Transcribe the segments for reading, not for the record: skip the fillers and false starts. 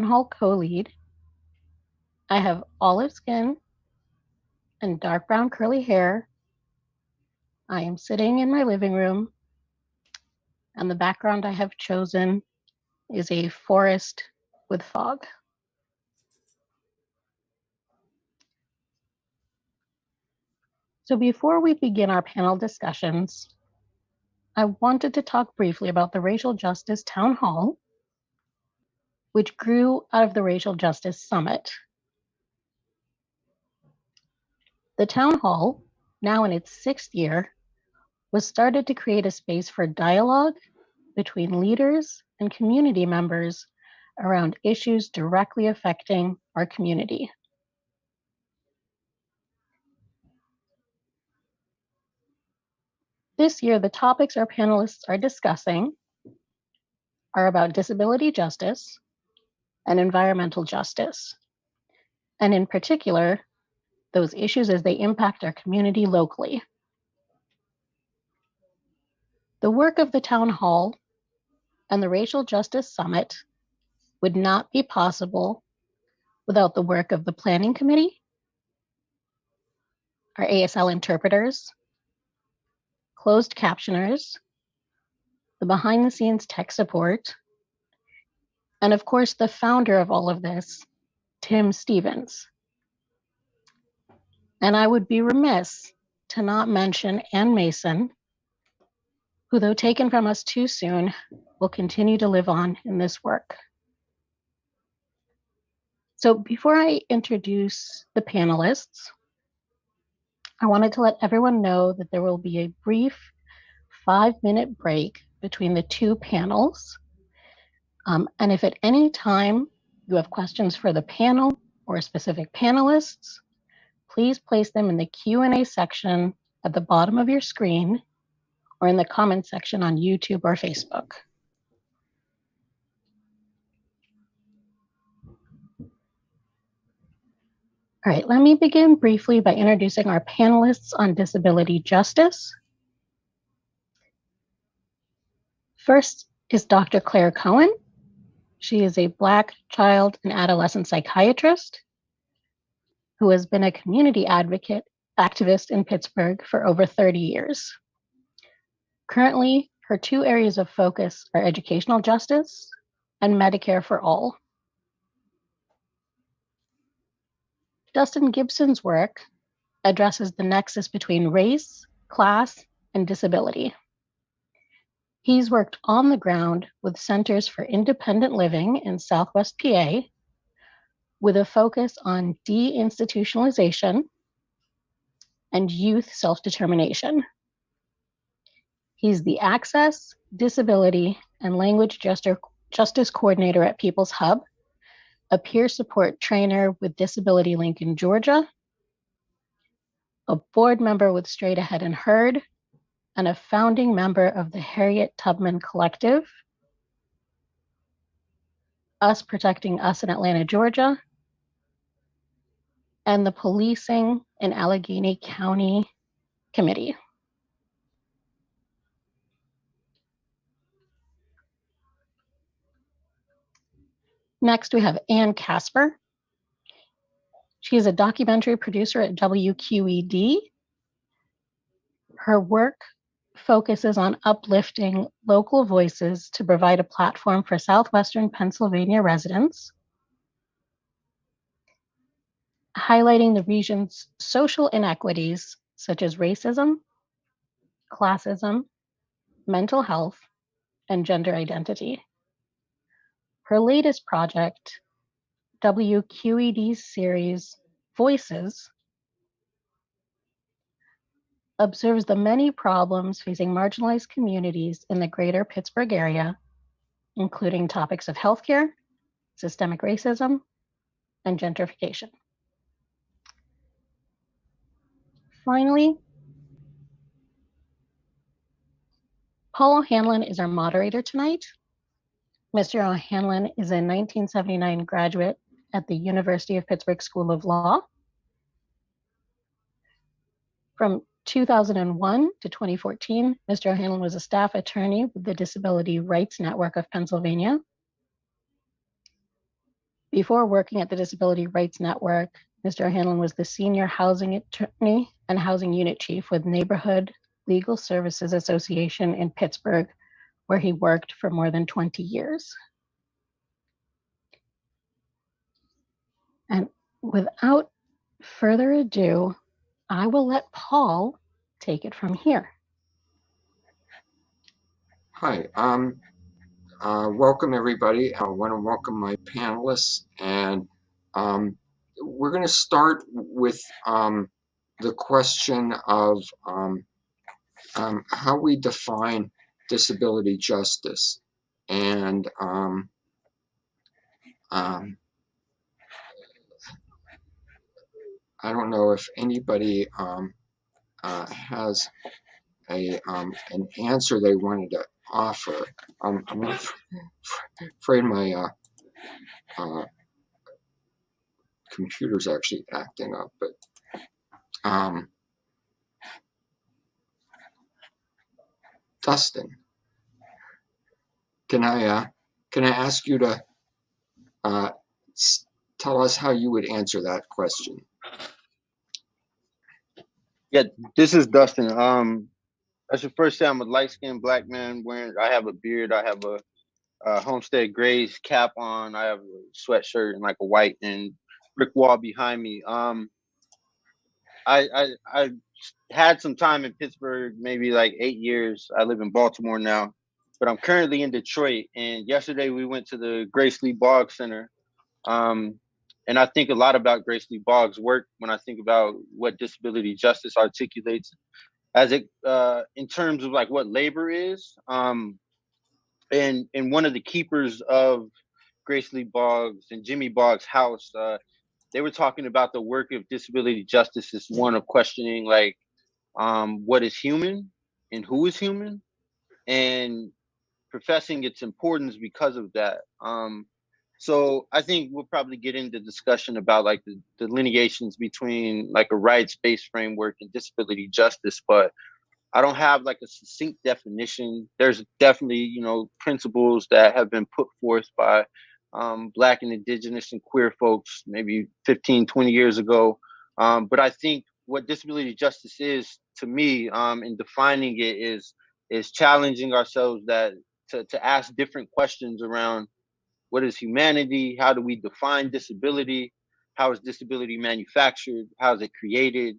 Hall co-lead. I have olive skin and dark brown curly hair. I am sitting in my living room, and the background I have chosen is a forest with fog. So before we begin our panel discussions, I wanted to talk briefly about the Racial Justice Town Hall, which grew out of the Racial Justice Summit. The Town Hall, now in its 6th year, was started to create a space for dialogue between leaders and community members around issues directly affecting our community. This year, the topics our panelists are discussing are about disability justice and environmental justice, and in particular, those issues as they impact our community locally. The work of the Town Hall and the Racial Justice Summit would not be possible without the work of the Planning Committee, our ASL interpreters, closed captioners, the behind-the-scenes tech support, and of course, the founder of all of this, Tim Stevens. And I would be remiss to not mention Ann Mason, who, though taken from us too soon, will continue to live on in this work. So before I introduce the panelists, I wanted to let everyone know that there will be a brief 5-minute break between the two panels. And if at any time you have questions for the panel or specific panelists, please place them in the Q&A section at the bottom of your screen or in the comment section on YouTube or Facebook. All right, let me begin briefly by introducing our panelists on disability justice. First is Dr. Claire Cohen. She is a Black child and adolescent psychiatrist who has been a community activist in Pittsburgh for over 30 years. Currently, her two areas of focus are educational justice and Medicare for all. Dustin Gibson's work addresses the nexus between race, class, and disability. He's worked on the ground with Centers for Independent Living in Southwest PA with a focus on deinstitutionalization and youth self-determination. He's the Access, Disability, and Language Justice Coordinator at People's Hub, a peer support trainer with Disability Link in Georgia, a board member with Straight Ahead and Heard, and a founding member of the Harriet Tubman Collective, Us Protecting Us in Atlanta, Georgia, and the Policing in Allegheny County Committee. Next, we have Ann Casper. She is a documentary producer at WQED. Her work focuses on uplifting local voices to provide a platform for Southwestern Pennsylvania residents, highlighting the region's social inequities such as racism, classism, mental health, and gender identity. Her latest project, WQED's series Voices, observes the many problems facing marginalized communities in the greater Pittsburgh area, including topics of healthcare, systemic racism, and gentrification. Finally, Paul O'Hanlon is our moderator tonight. Mr. O'Hanlon is a 1979 graduate at the University of Pittsburgh School of Law. From 2001 to 2014, Mr. O'Hanlon was a staff attorney with the Disability Rights Network of Pennsylvania. Before working at the Disability Rights Network, Mr. O'Hanlon was the senior housing attorney and housing unit chief with Neighborhood Legal Services Association in Pittsburgh, where he worked for more than 20 years. And without further ado, I will let Paul take it from here. Hi, welcome everybody. I want to welcome my panelists, and we're going to start with the question of how we define disability justice. And I don't know if anybody has an answer they wanted to offer. I'm afraid my computer's actually acting up, but Dustin, can I ask you to tell us how you would answer that question? Yeah, this is Dustin. I should first say I'm a light-skinned black man I have a beard, I have a Homestead Grays cap on, I have a sweatshirt and like a white and brick wall behind me. I had some time in Pittsburgh, maybe like 8 years. I live in Baltimore now, but I'm currently in Detroit. And yesterday we went to the Grace Lee Boggs Center. And I think a lot about Grace Lee Boggs' work when I think about what disability justice articulates as it in terms of like what labor is. And one of the keepers of Grace Lee Boggs and Jimmy Boggs' house, they were talking about the work of disability justice as one of questioning like what is human and who is human, and professing its importance because of that. So I think we'll probably get into discussion about like the delineations between like a rights-based framework and disability justice, but I don't have like a succinct definition. There's definitely, you know, principles that have been put forth by Black and Indigenous and queer folks maybe 15, 20 years ago. But I think what disability justice is to me in defining it is challenging ourselves that to ask different questions around what is humanity, how do we define disability, how is disability manufactured, how is it created,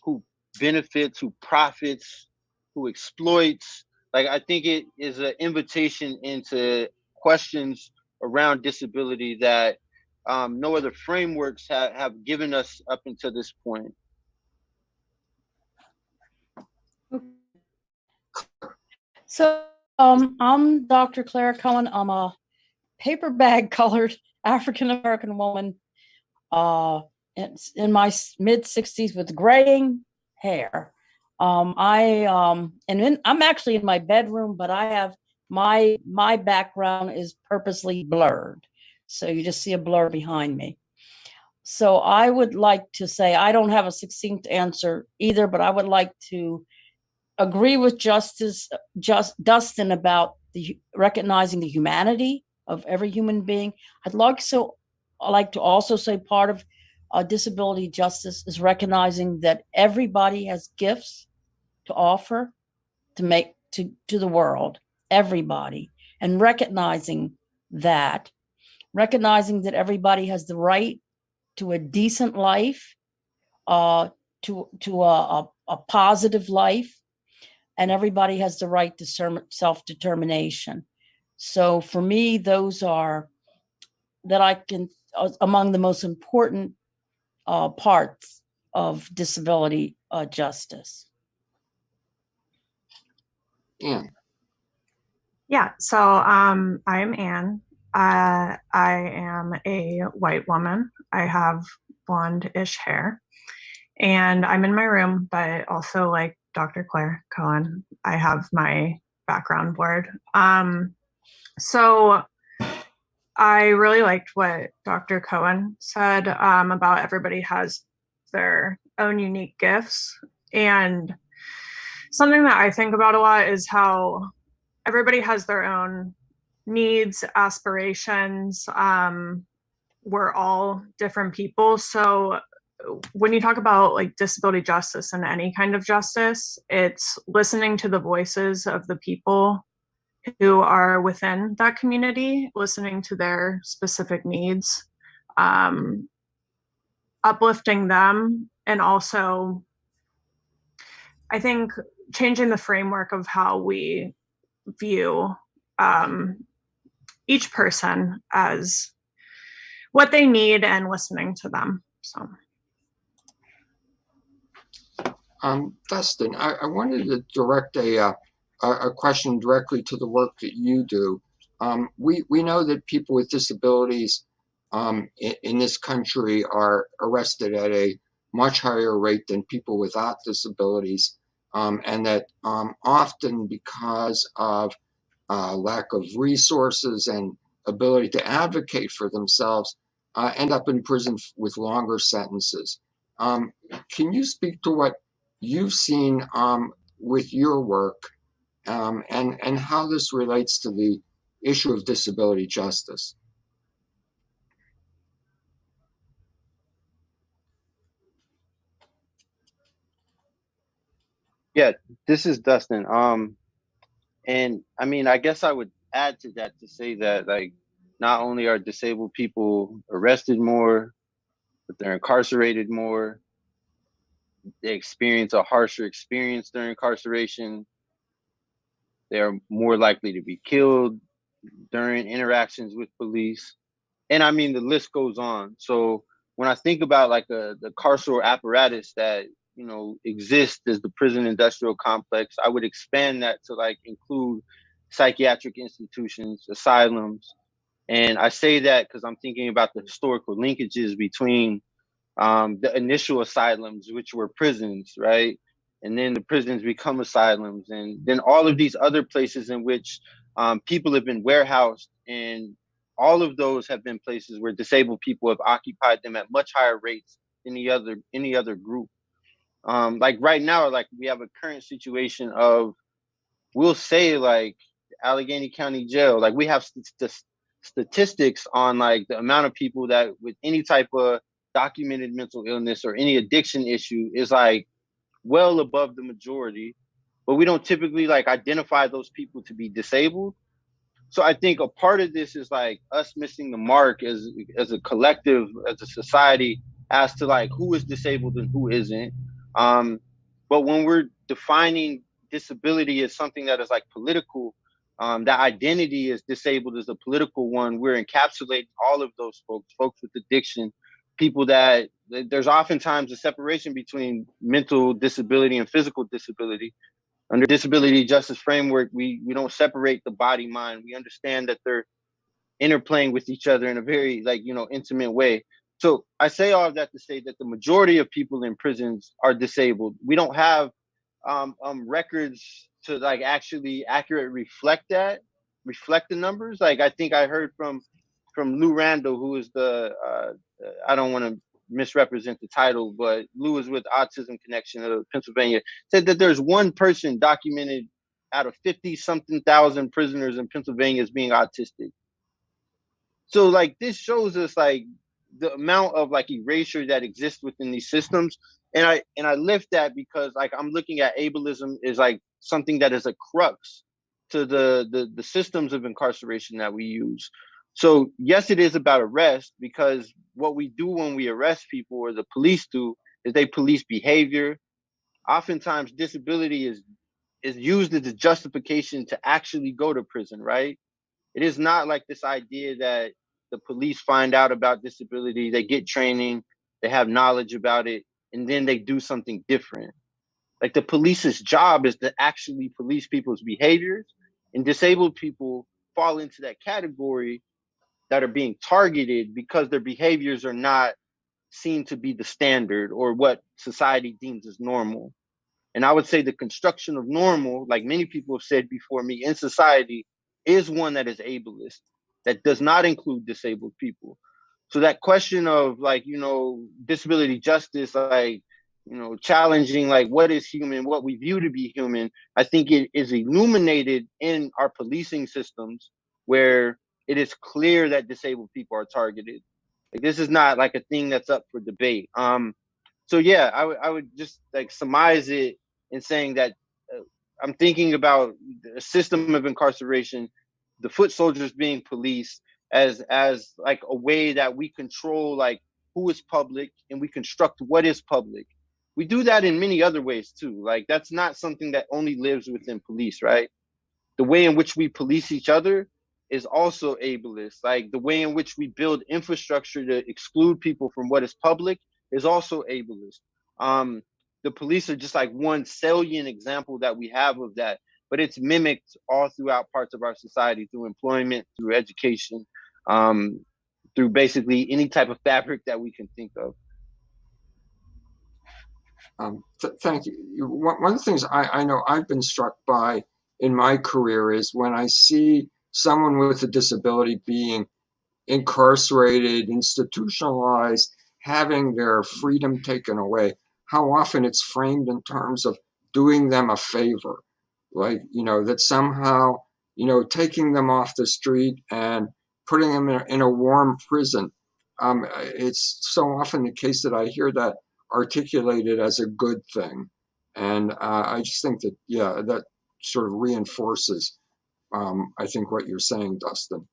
who benefits, who profits, who exploits. Like, I think it is an invitation into questions around disability that no other frameworks have given us up until this point. So I'm Dr. Clara Cohen. I'm a paper bag colored African American woman in my mid 60s with graying hair. I'm actually in my bedroom, but I have my background is purposely blurred. So you just see a blur behind me. So I would like to say, I don't have a succinct answer either, but I would like to agree with Dustin about recognizing the humanity of every human being. I'd like to also say part of disability justice is recognizing that everybody has gifts to offer to the world, everybody, and recognizing that everybody has the right to a decent life, to a positive life, and everybody has the right to self-determination. So for me, those are among the most important parts of disability justice. Anne. Yeah, so I'm Anne. I am a white woman. I have blonde-ish hair, and I'm in my room, but also like Dr. Claire Cohen, I have my background blurred. So I really liked what Dr. Cohen said about everybody has their own unique gifts. And something that I think about a lot is how everybody has their own needs, aspirations, we're all different people. So when you talk about like disability justice and any kind of justice, it's listening to the voices of the people who are within that community, listening to their specific needs, uplifting them, and also, I think, changing the framework of how we view each person as what they need and listening to them. So. Dustin, I wanted to direct a question directly to the work that you do. We know that people with disabilities in this country are arrested at a much higher rate than people without disabilities, and that often because of lack of resources and ability to advocate for themselves, end up in prison with longer sentences. Can you speak to what you've seen with your work and how this relates to the issue of disability justice? Yeah, this is Dustin. And I mean, I guess I would add to that to say that, like, not only are disabled people arrested more, but they're incarcerated more. They experience a harsher experience during incarceration. They're more likely to be killed during interactions with police. And I mean, the list goes on. So when I think about like the carceral apparatus that, you know, exists as the prison industrial complex, I would expand that to like include psychiatric institutions, asylums. And I say that because I'm thinking about the historical linkages between the initial asylums, which were prisons, right? And then the prisons become asylums. And then all of these other places in which people have been warehoused, and all of those have been places where disabled people have occupied them at much higher rates than any other group. Like right now, like we have a current situation of, we'll say like Allegheny County Jail, like we have statistics on like the amount of people that with any type of documented mental illness or any addiction issue is like well above the majority, but we don't typically like identify those people to be disabled. So I think a part of this is like us missing the mark as a collective, as a society, as to like who is disabled and who isn't. But when we're defining disability as something that is like political, that identity is disabled as a political one, we're encapsulating all of those folks with addiction, people that there's oftentimes a separation between mental disability and physical disability. Under disability justice framework, we don't separate the body mind. We understand that they're interplaying with each other in a very like, you know, intimate way. So I say all of that to say that the majority of people in prisons are disabled. We don't have records to like actually accurately reflect the numbers. Like I think I heard from Lou Randall, who is the I don't want to misrepresent the title, but Lou is with Autism Connection of Pennsylvania, said that there's one person documented out of 50 something thousand prisoners in Pennsylvania as being autistic. So like this shows us like the amount of like erasure that exists within these systems. And I lift that because like I'm looking at ableism is like something that is a crux to the systems of incarceration that we use. So yes, it is about arrest, because what we do when we arrest people, or the police do, is they police behavior. Oftentimes disability is used as a justification to actually go to prison, right? It is not like this idea that the police find out about disability, they get training, they have knowledge about it, and then they do something different. Like the police's job is to actually police people's behaviors, and disabled people fall into that category that are being targeted because their behaviors are not seen to be the standard or what society deems as normal. And I would say the construction of normal, like many people have said before me, in society is one that is ableist, that does not include disabled people. So that question of like, you know, disability justice, like, you know, challenging like what is human, what we view to be human, I think it is illuminated in our policing systems, where it is clear that disabled people are targeted. Like, this is not like a thing that's up for debate. So yeah, I would just like surmise it in saying that I'm thinking about the system of incarceration, the foot soldiers being police, as like a way that we control like who is public and we construct what is public. We do that in many other ways too. Like, that's not something that only lives within police, right? The way in which we police each other is also ableist. Like, the way in which we build infrastructure to exclude people from what is public is also ableist. The police are just like one salient example that we have of that, but it's mimicked all throughout parts of our society through employment, through education, through basically any type of fabric that we can think of. Thank you. One of the things I know I've been struck by in my career is when I see someone with a disability being incarcerated, institutionalized, having their freedom taken away, how often it's framed in terms of doing them a favor. Like, that somehow, taking them off the street and putting them in a warm prison. It's so often the case that I hear that articulated as a good thing. And I just think that, yeah, that sort of reinforces, I think, what you're saying, Dustin.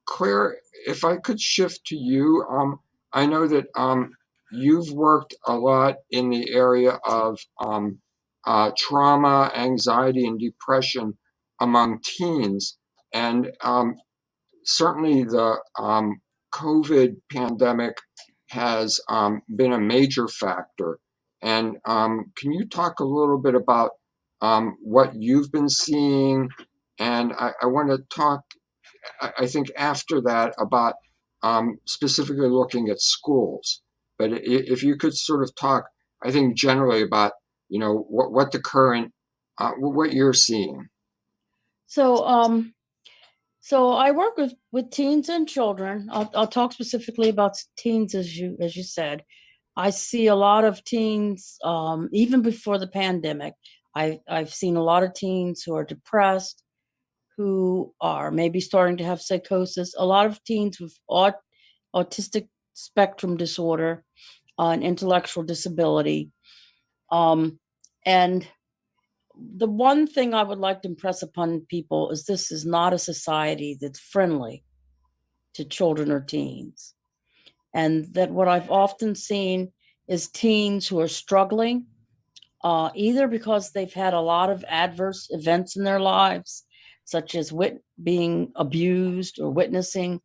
Claire, if I could shift to you, I know that you've worked a lot in the area of trauma, anxiety, and depression among teens. And certainly the COVID pandemic has been a major factor. And can you talk a little bit about what you've been seeing? And I want to talk, I think, after that about specifically looking at schools. But if you could sort of talk, I think, generally about, what the current, what you're seeing. So I work with teens and children. I'll talk specifically about teens, as you said. I see a lot of teens, even before the pandemic. I've seen a lot of teens who are depressed, who are maybe starting to have psychosis. A lot of teens with autistic spectrum disorder, an intellectual disability, and the one thing I would like to impress upon people is this is not a society that's friendly to children or teens. And that what I've often seen is teens who are struggling, either because they've had a lot of adverse events in their lives, such as being abused or witnessing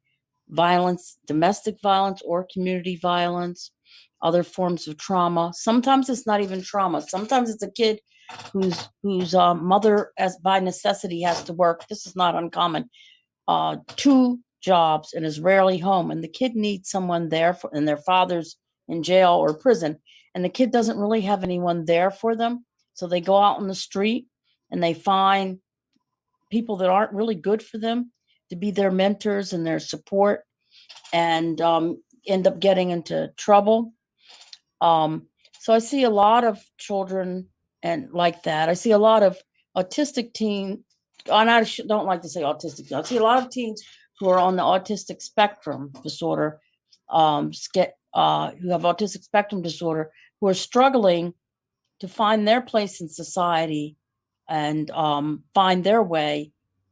violence, domestic violence or community violence, other forms of trauma. Sometimes it's not even trauma. Sometimes it's a kid whose mother, as by necessity, has to work. This is not uncommon. 2 jobs and is rarely home, and the kid needs someone there and their father's in jail or prison, and the kid doesn't really have anyone there for them. So they go out on the street and they find people that aren't really good for them to be their mentors and their support, and end up getting into trouble. So I see a lot of children and like that. I see a lot of autistic teens, and I don't like to say autistic. I see a lot of teens who are on the autistic spectrum disorder, who have autistic spectrum disorder, who are struggling to find their place in society and find their way,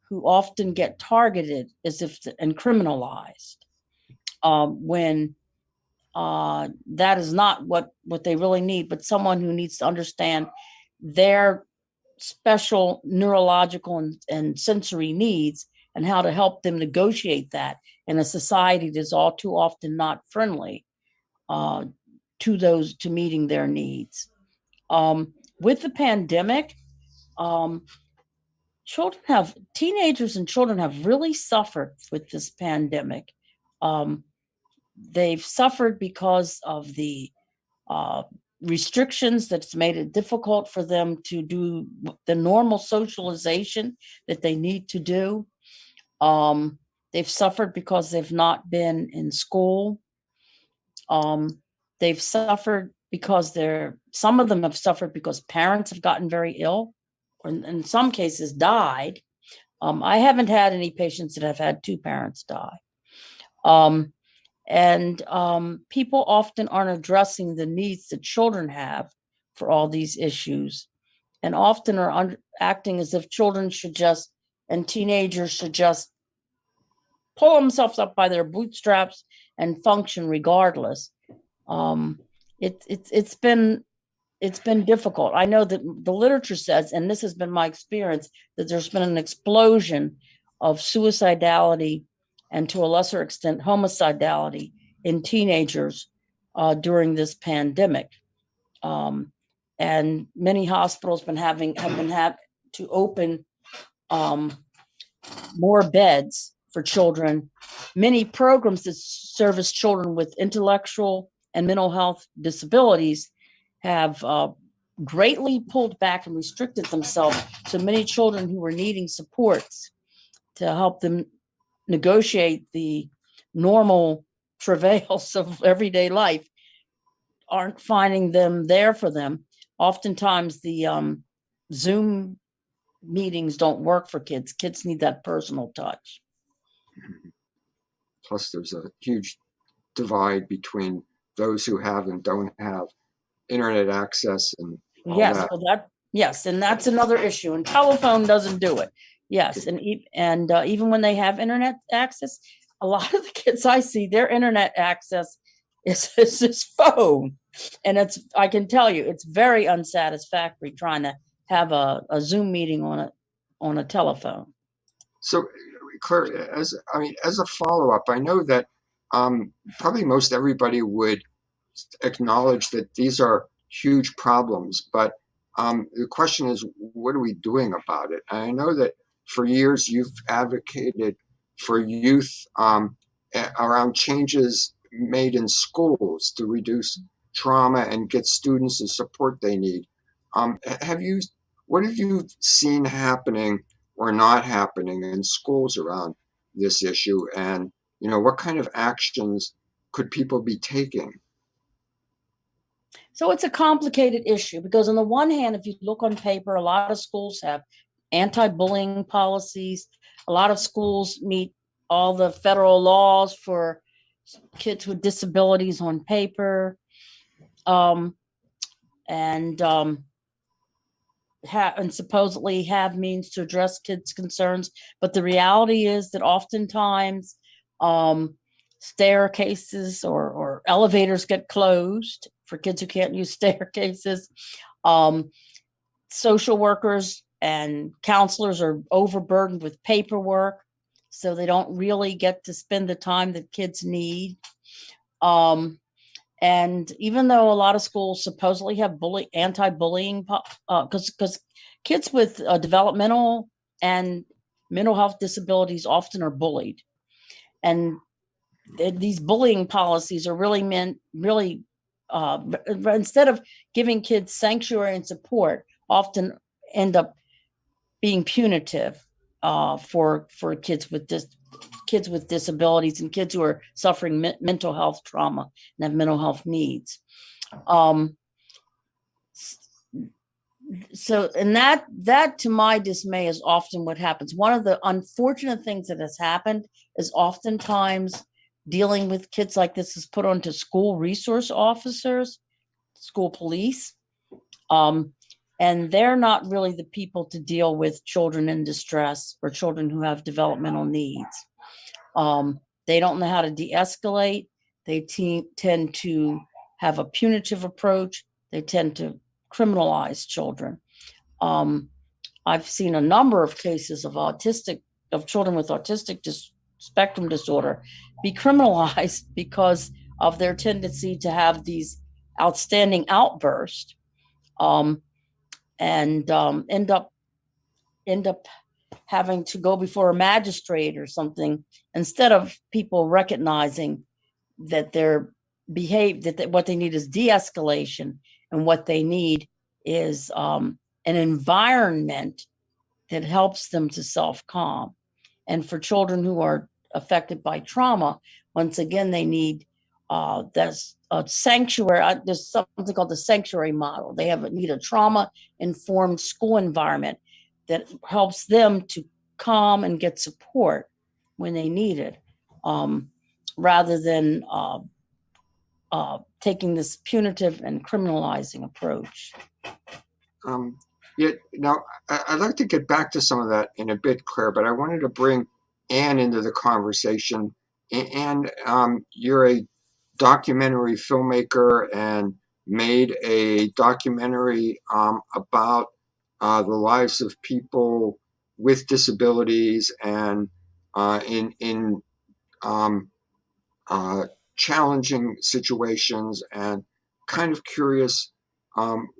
who often get targeted and criminalized when that is not what they really need, but someone who needs to understand their special neurological and sensory needs and how to help them negotiate that in a society that is all too often not friendly to meeting their needs. With the pandemic, teenagers and children have really suffered with this pandemic. They've suffered because of the restrictions that's made it difficult for them to do the normal socialization that they need to do. They've suffered because they've not been in school. They've suffered because some of them have suffered because parents have gotten very ill, or in some cases died. I haven't had any patients that have had 2 parents die. People often aren't addressing the needs that children have for all these issues, and often are acting as if children should just, and teenagers should just pull themselves up by their bootstraps and function regardless. It's been difficult. I know that the literature says, and this has been my experience, that there's been an explosion of suicidality and, to a lesser extent, homicidality in teenagers during this pandemic. And many hospitals have been to open more beds for children. Many programs that service children with intellectual and mental health disabilities have greatly pulled back and restricted themselves. So many children who were needing supports to help them negotiate the normal travails of everyday life aren't finding them there for them. Oftentimes the Zoom meetings don't work for kids. Kids need that personal touch. Plus, there's a huge divide between those who have and don't have internet access and all Yes, that. well, yes, and that's another issue. And telephone doesn't do it. Yes, and even when they have internet access, a lot of the kids I see, their internet access is this phone, and I can tell you, it's very unsatisfactory trying to have a Zoom meeting on a telephone. So, Claire, as a follow-up, I know that probably most everybody would acknowledge that these are huge problems, but the question is, what are we doing about it? And I know that for years you've advocated for youth around changes made in schools to reduce trauma and get students the support they need. What have you seen happening or not happening in schools around this issue? And, what kind of actions could people be taking? So it's a complicated issue because on the one hand, if you look on paper, a lot of schools have anti-bullying policies. A lot of schools meet all the federal laws for kids with disabilities on paper, and supposedly have means to address kids' concerns. But the reality is that oftentimes staircases or elevators get closed for kids who can't use staircases. Social workers and counselors are overburdened with paperwork, so they don't really get to spend the time that kids need. And even though a lot of schools supposedly have anti-bullying, because kids with developmental and mental health disabilities often are bullied, and these bullying policies are really instead of giving kids sanctuary and support, often end up being punitive for kids with disabilities and kids who are suffering mental health trauma and have mental health needs. So, and that to my dismay is often what happens. One of the unfortunate things that has happened is oftentimes dealing with kids like this is put onto school resource officers, school police, and they're not really the people to deal with children in distress or children who have developmental needs. They don't know how to de-escalate. They tend to have a punitive approach. They tend to criminalize children. I've seen a number of cases of children with autistic spectrum disorder be criminalized because of their tendency to have these outstanding outbursts, and end up having to go before a magistrate or something, instead of people recognizing that what they need is de-escalation, and what they need is an environment that helps them to self-calm. And for children who are affected by trauma, once again, they need there's a sanctuary. There's something called the sanctuary model. They need a trauma-informed school environment that helps them to calm and get support when they need it. rather than taking this punitive and criminalizing approach. Yeah, now, I'd like to get back to some of that in a bit, Claire, but I wanted to bring Anne into the conversation. Anne, you're a documentary filmmaker and made a documentary about the lives of people with disabilities and in challenging situations, and kind of curious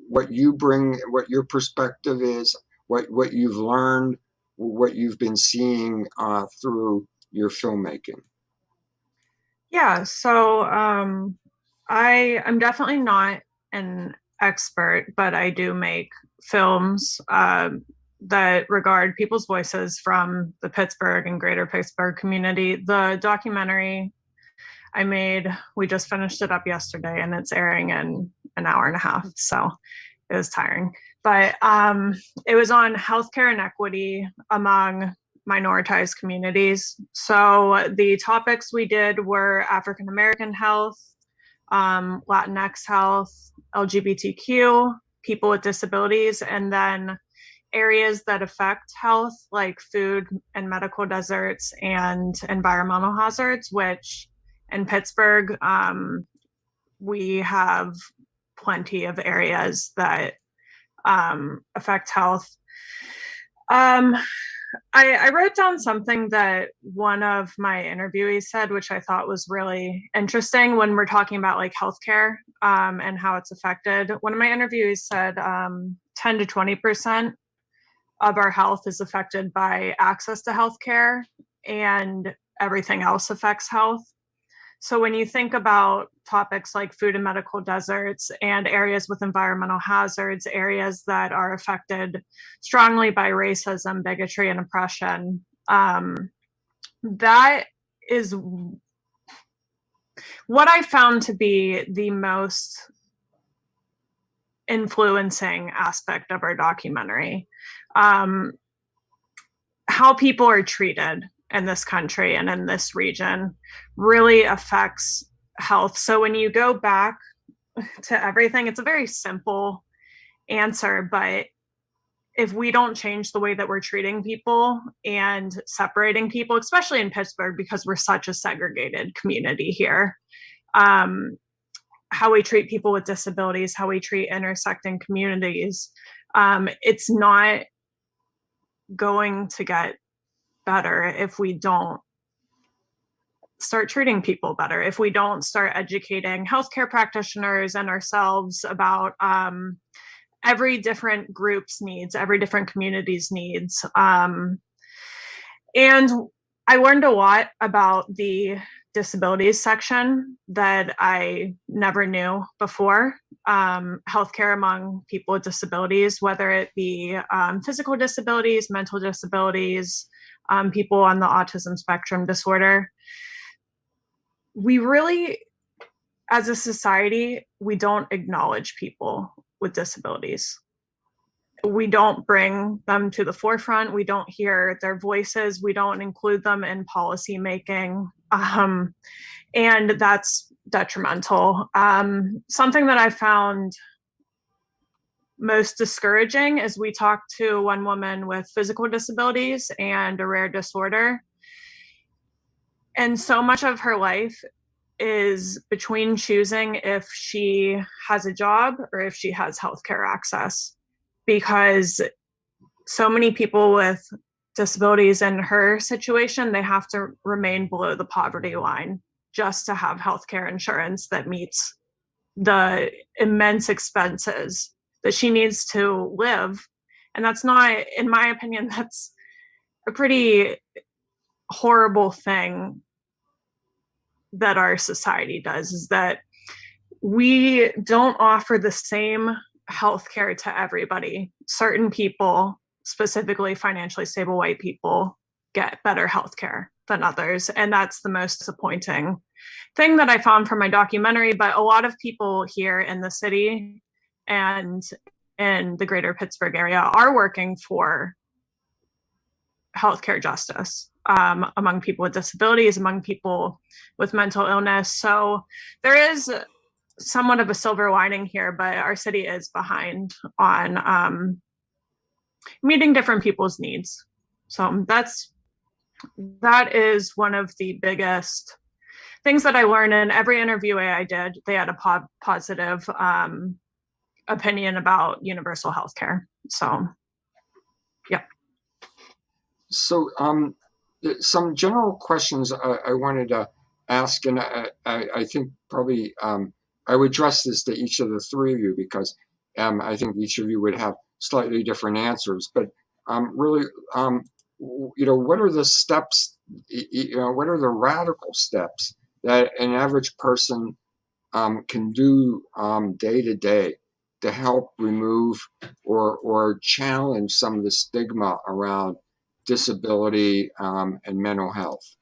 what you bring, what your perspective is, what you've learned, what you've been seeing through your filmmaking. Yeah, so I'm definitely not an expert, but I do make films that regard people's voices from the Pittsburgh and greater Pittsburgh community. The documentary I made, we just finished it up yesterday, and it's airing in an hour and a half, so it was tiring. But it was on healthcare inequity among minoritized communities. So the topics we did were African American health, Latinx health, LGBTQ, people with disabilities, and then areas that affect health like food and medical deserts and environmental hazards, which in Pittsburgh, we have plenty of areas that affect health. I wrote down something that one of my interviewees said, which I thought was really interesting when we're talking about like healthcare and how it's affected. One of my interviewees said 10 to 20% of our health is affected by access to healthcare, and everything else affects health. So when you think about topics like food and medical deserts and areas with environmental hazards, areas that are affected strongly by racism, bigotry, and oppression, that is what I found to be the most influencing aspect of our documentary. How people are treated in this country and in this region really affects health. So when you go back to everything, it's a very simple answer, but if we don't change the way that we're treating people and separating people, especially in Pittsburgh, because we're such a segregated community here, how we treat people with disabilities, how we treat intersecting communities, it's not going to get better if we don't start treating people better, if we don't start educating healthcare practitioners and ourselves about every different group's needs, every different community's needs. And I learned a lot about the disabilities section that I never knew before. Healthcare among people with disabilities, whether it be physical disabilities, mental disabilities, people on the autism spectrum disorder. We really, as a society, we don't acknowledge people with disabilities. We don't bring them to the forefront. We don't hear their voices. We don't include them in policy making. And that's detrimental. Something that I found most discouraging is we talked to one woman with physical disabilities and a rare disorder. And so much of her life is between choosing if she has a job or if she has healthcare access, because so many people with disabilities in her situation, they have to remain below the poverty line just to have healthcare insurance that meets the immense expenses that she needs to live. And that's not, in my opinion, that's a pretty horrible thing that our society does, is that we don't offer the same healthcare to everybody. Certain people, specifically financially stable white people, get better healthcare than others. And that's the most disappointing thing that I found from my documentary. But a lot of people here in the city and in the greater Pittsburgh area are working for healthcare justice. among people with disabilities, among people with mental illness. So there is somewhat of a silver lining here, but our city is behind on meeting different people's needs. So that is one of the biggest things that I learned in every interview I did. They had a positive opinion about universal health care. So, yeah. So, some general questions I wanted to ask, and I think probably I would address this to each of the three of you because I think each of you would have slightly different answers. But really, what are the steps? What are the radical steps that an average person can do day to day to help remove or challenge some of the stigma around disability and mental health?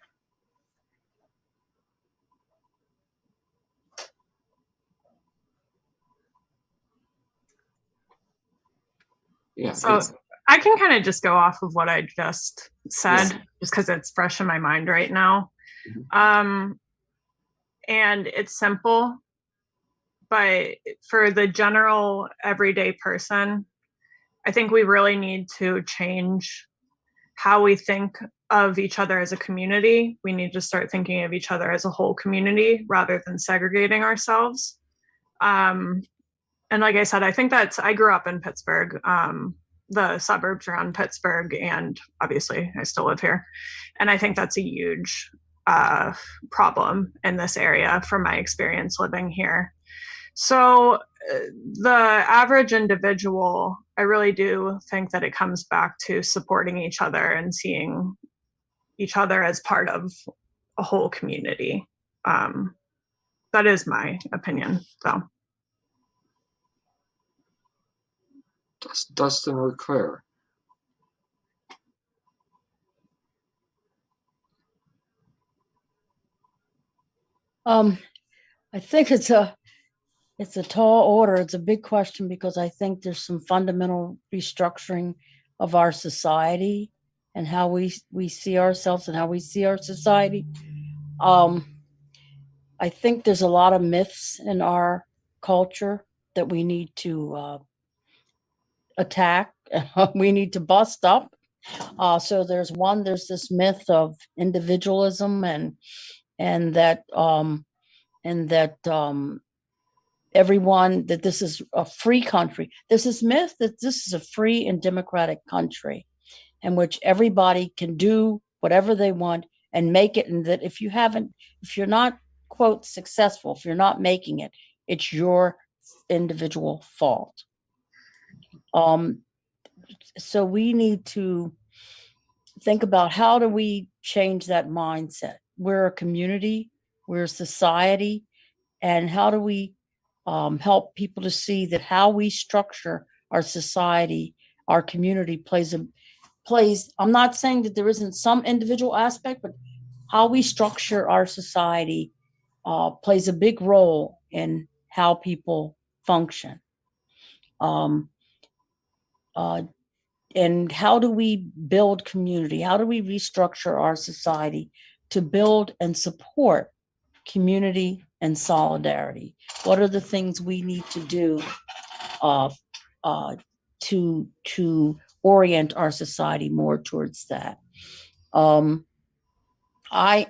Yeah. So I can kind of just go off of what I just said, just because it's fresh in my mind right now. And it's simple, but for the general everyday person, I think we really need to change how we think of each other as a community. We need to start thinking of each other as a whole community rather than segregating ourselves. And like I said, I think I grew up in Pittsburgh, the suburbs around Pittsburgh, and obviously I still live here. And I think that's a huge problem in this area from my experience living here. So the average individual, I really do think that it comes back to supporting each other and seeing each other as part of a whole community. That is my opinion, so. Dustin or Claire? I think it's a tall order. It's a big question because I think there's some fundamental restructuring of our society and how we see ourselves and how we see our society. I think there's a lot of myths in our culture that we need to attack. We need to bust up. So there's this myth of individualism and that everyone, that this is a free country. There's this myth that this is a free and democratic country in which everybody can do whatever they want and make it. And that if you're not, quote, successful, if you're not making it, it's your individual fault. So we need to think about how do we change that mindset. We're a community, we're a society, and how do we help people to see that how we structure our society, our community plays, I'm not saying that there isn't some individual aspect, but how we structure our society plays a big role in how people function. And how do we build community? How do we restructure our society to build and support community and solidarity? What are the things we need to do to orient our society more towards that? I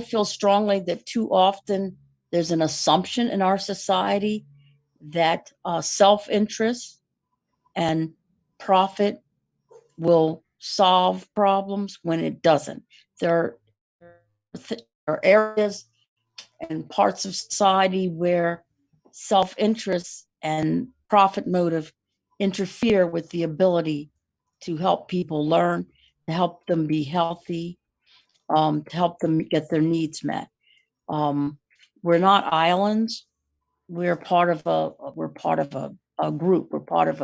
feel strongly that too often there's an assumption in our society that self-interest and profit will solve problems when it doesn't. There are areas and parts of society where self-interest and profit motive interfere with the ability to help people learn, to help them be healthy, to help them get their needs met. We're not islands. We're part of a group. We're part of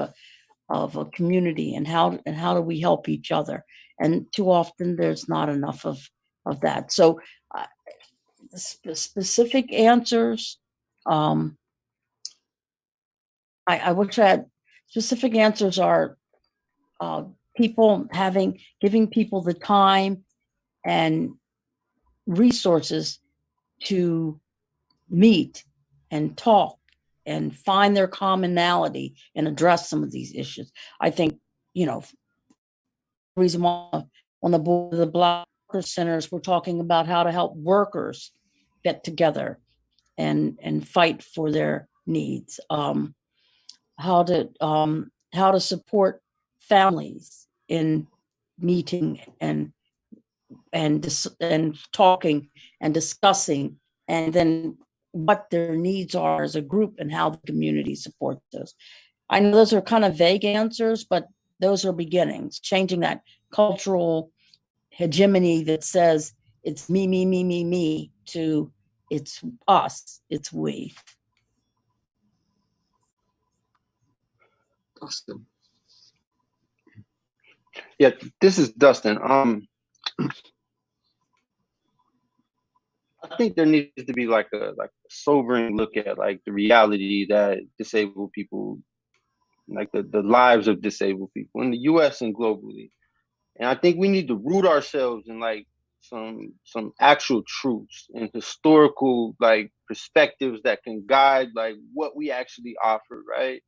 a community, and how do we help each other? And too often there's not enough of that. So specific answers, I wish I had specific answers are giving people the time and resources to meet and talk and find their commonality and address some of these issues. I think, reason why on the board of the Black Worker Centers, we're talking about how to help workers get together and fight for their needs. How to support families in meeting and talking and discussing, and then what their needs are as a group and how the community supports those. I know those are kind of vague answers, but those are beginnings, changing that cultural hegemony that says it's me, me, me, me, me, to it's us, it's we. Dustin. Yeah, this is Dustin. I think there needs to be like a sobering look at like the reality that disabled people, like the lives of disabled people in the US and globally. And I think we need to root ourselves in like some actual truths and historical like perspectives that can guide like what we actually offer, right?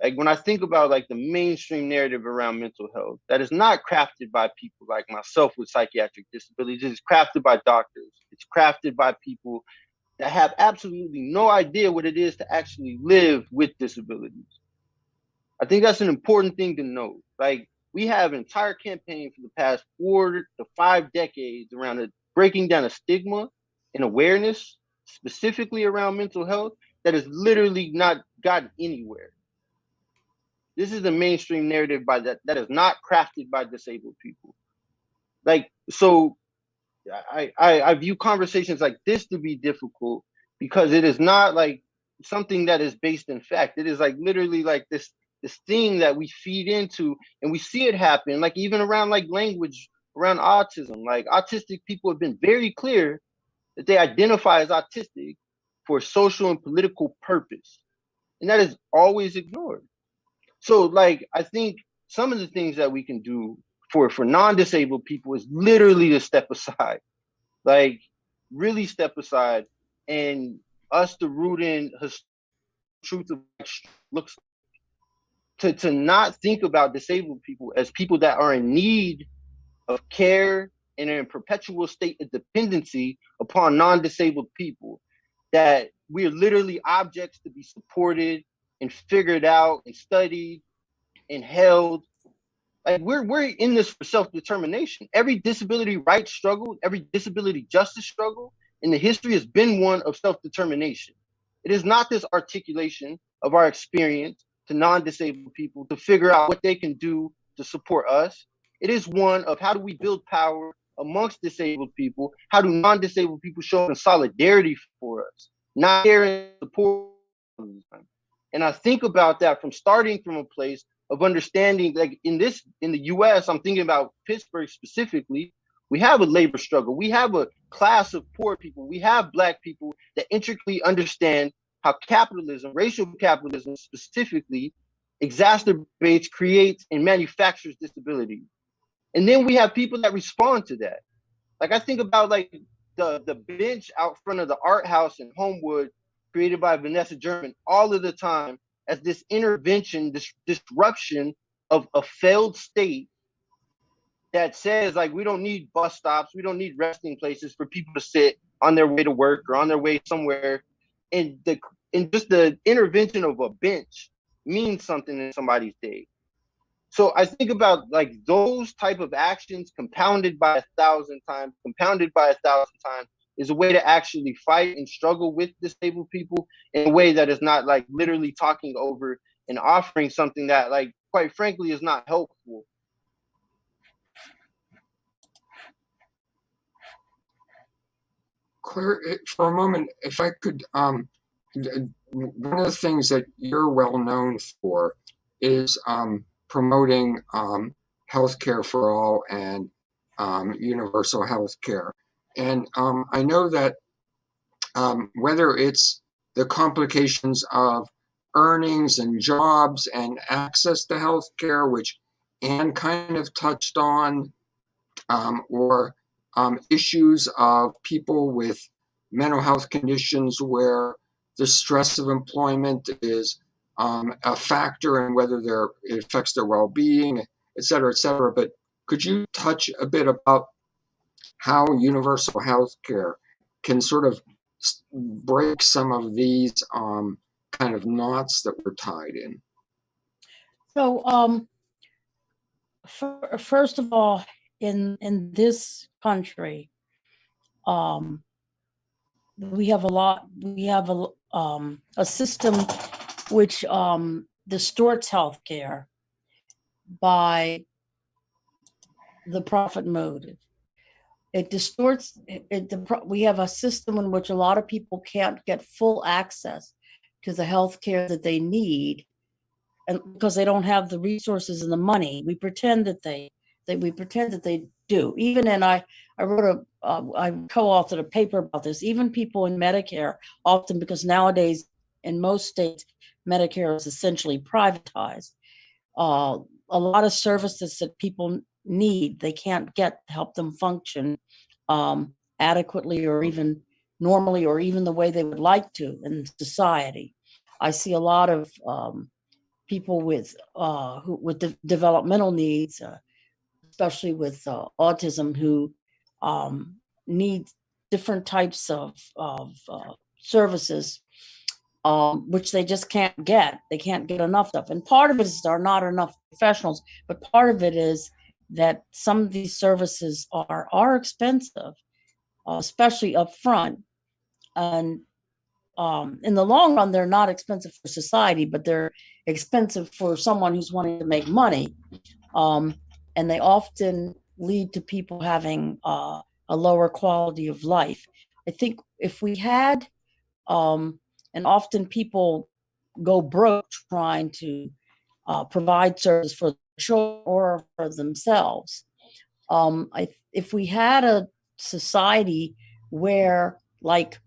Like when I think about like the mainstream narrative around mental health, that is not crafted by people like myself with psychiatric disabilities. It's crafted by doctors. It's crafted by people that have absolutely no idea what it is to actually live with disabilities. I think that's an important thing to know. Like we have an entire campaign for the past 4 to 5 decades around breaking down a stigma and awareness specifically around mental health that has literally not gotten anywhere. This is the mainstream narrative that is not crafted by disabled people. Like, so I view conversations like this to be difficult because it is not like something that is based in fact. It is like literally like this thing that we feed into, and we see it happen, like even around like language around autism. Like autistic people have been very clear that they identify as autistic for social and political purpose. And that is always ignored. So like I think some of the things that we can do for non-disabled people is literally to step aside, like really step aside, and us to root in truth of looks to not think about disabled people as people that are in need of care and in a perpetual state of dependency upon non-disabled people, that we're literally objects to be supported and figured out and studied and held. Like we're in this for self-determination. Every disability rights struggle, every disability justice struggle in the history has been one of self-determination. It is not this articulation of our experience to non-disabled people to figure out what they can do to support us. It is one of how do we build power amongst disabled people? How do non-disabled people show in solidarity for us, not care and support? And I think about that from starting from a place of understanding, like in the US, I'm thinking about Pittsburgh specifically, we have a labor struggle. We have a class of poor people. We have Black people that intricately understand how capitalism, racial capitalism specifically, exacerbates, creates, and manufactures disability. And then we have people that respond to that. Like I think about like the bench out front of the art house in Homewood created by Vanessa German all of the time as this intervention, this disruption of a failed state that says like we don't need bus stops, we don't need resting places for people to sit on their way to work or on their way somewhere. And just the intervention of a bench means something in somebody's day. So I think about like those type of actions compounded by 1,000 times, is a way to actually fight and struggle with disabled people in a way that is not like literally talking over and offering something that like, quite frankly, is not helpful. Claire, for a moment, if I could, one of the things that you're well known for is promoting healthcare for all and universal healthcare. And I know that whether it's the complications of earnings and jobs and access to healthcare, which Anne kind of touched on, or issues of people with mental health conditions where the stress of employment is a factor in whether it affects their well-being, et cetera, et cetera. But could you touch a bit about how universal health care can sort of break some of these kind of knots that we're tied in? So, first of all, in this country, we have a system which distorts healthcare by the profit motive. It distorts we have a system in which a lot of people can't get full access to the healthcare that they need, and because they don't have the resources and the money. We pretend that they do. Even, and I wrote I co-authored a paper about this. Even people in Medicare, often, because nowadays in most states Medicare is essentially privatized, a lot of services that people need, they can't get to help them function adequately, or even normally, or even the way they would like to in society. I see a lot of people with developmental needs, especially with autism, who need different types of services, which they just can't get. They can't get enough of. And part of it is there are not enough professionals, but part of it is that some of these services are expensive, especially up front. And in the long run, they're not expensive for society, but they're expensive for someone who's wanting to make money. And they often lead to people having a lower quality of life. I think if we had, and often people go broke trying to provide service for children or for themselves. If we had a society where, like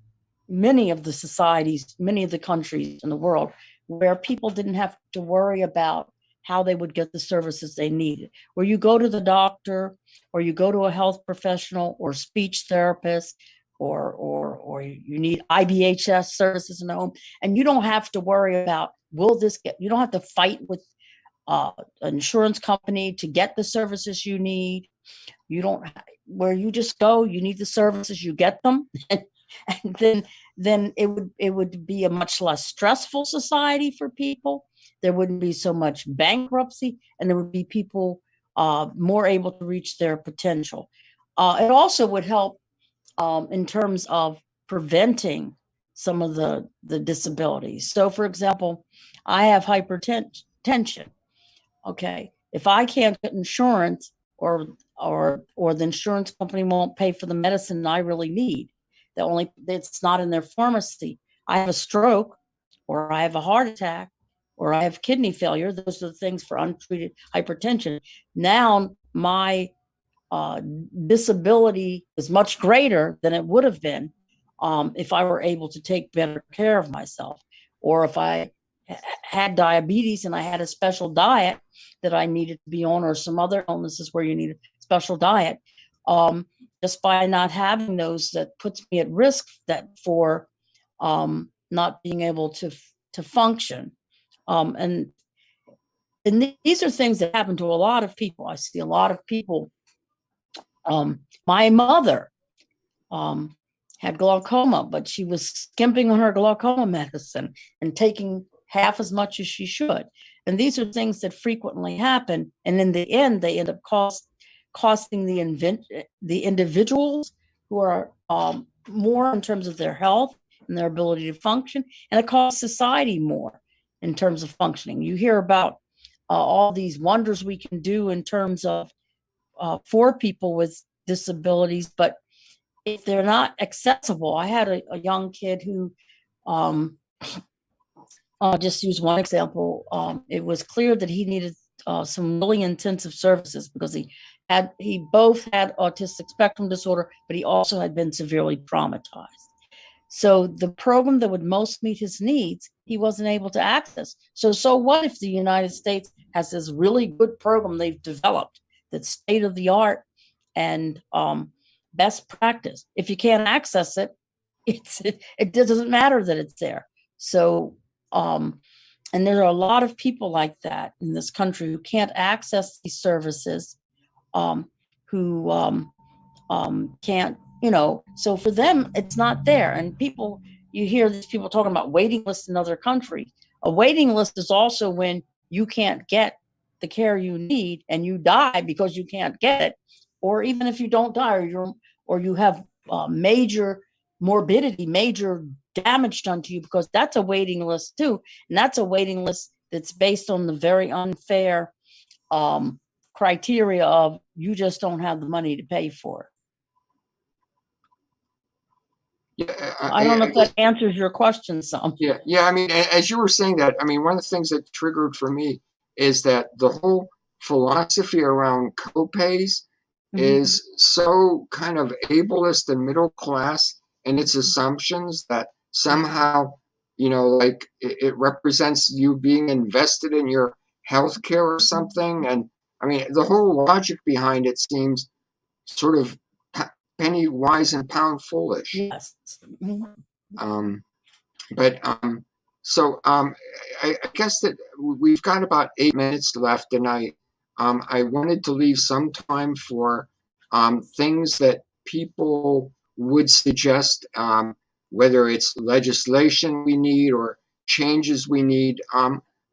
many of the countries in the world, where people didn't have to worry about how they would get the services they needed, where you go to the doctor, or you go to a health professional or speech therapist, or you need IBHS services in the home, and you don't have to worry about, you don't have to fight with an insurance company to get the services you need. Where you just go, you need the services, you get them, and then it would be a much less stressful society for people. There wouldn't be so much bankruptcy, and there would be people more able to reach their potential. It also would help in terms of preventing some of the disabilities. So, for example, I have hypertension. Okay, if I can't get insurance, or the insurance company won't pay for the medicine I really need, it's not in their pharmacy. I have a stroke, or I have a heart attack, or I have kidney failure. Those are the things for untreated hypertension. Now my disability is much greater than it would have been if I were able to take better care of myself, or if I had diabetes and I had a special diet that I needed to be on, or some other illnesses where you need a special diet. Just by not having those, that puts me at risk for not being able to function. And these are things that happen to a lot of people. I see a lot of people. My mother had glaucoma, but she was skimping on her glaucoma medicine and taking half as much as she should. And these are things that frequently happen. And in the end, they end up costing the individuals who are more in terms of their health and their ability to function, and it costs society more in terms of functioning. You hear about all these wonders we can do in terms of for people with disabilities, but if they're not accessible. I had a young kid who, I'll just use one example. It was clear that he needed some really intensive services because he both had autistic spectrum disorder, but he also had been severely traumatized. So the program that would most meet his needs, he wasn't able to access. So what if the United States has this really good program they've developed that's state of the art and best practice? If you can't access it, it doesn't matter that it's there. So and there are a lot of people like that in this country who can't access these services, who can't, so for them, it's not there. And people, you hear these people talking about waiting lists in other countries. A waiting list is also when you can't get the care you need and you die because you can't get it. Or even if you don't die, or you have major morbidity, major damage done to you, because that's a waiting list too. And that's a waiting list that's based on the very unfair criteria of you just don't have the money to pay for it. Yeah, I don't know if that answers your question some. Yeah. I mean, as you were saying that, I mean, one of the things that triggered for me is that the whole philosophy around copays is so kind of ableist and middle class in its assumptions that somehow, like it represents you being invested in your health care or something. And I mean, the whole logic behind it seems sort of penny wise and pound foolish. Yes. So I guess that we've got about 8 minutes left, and I wanted to leave some time for things that people would suggest, whether it's legislation we need or changes we need.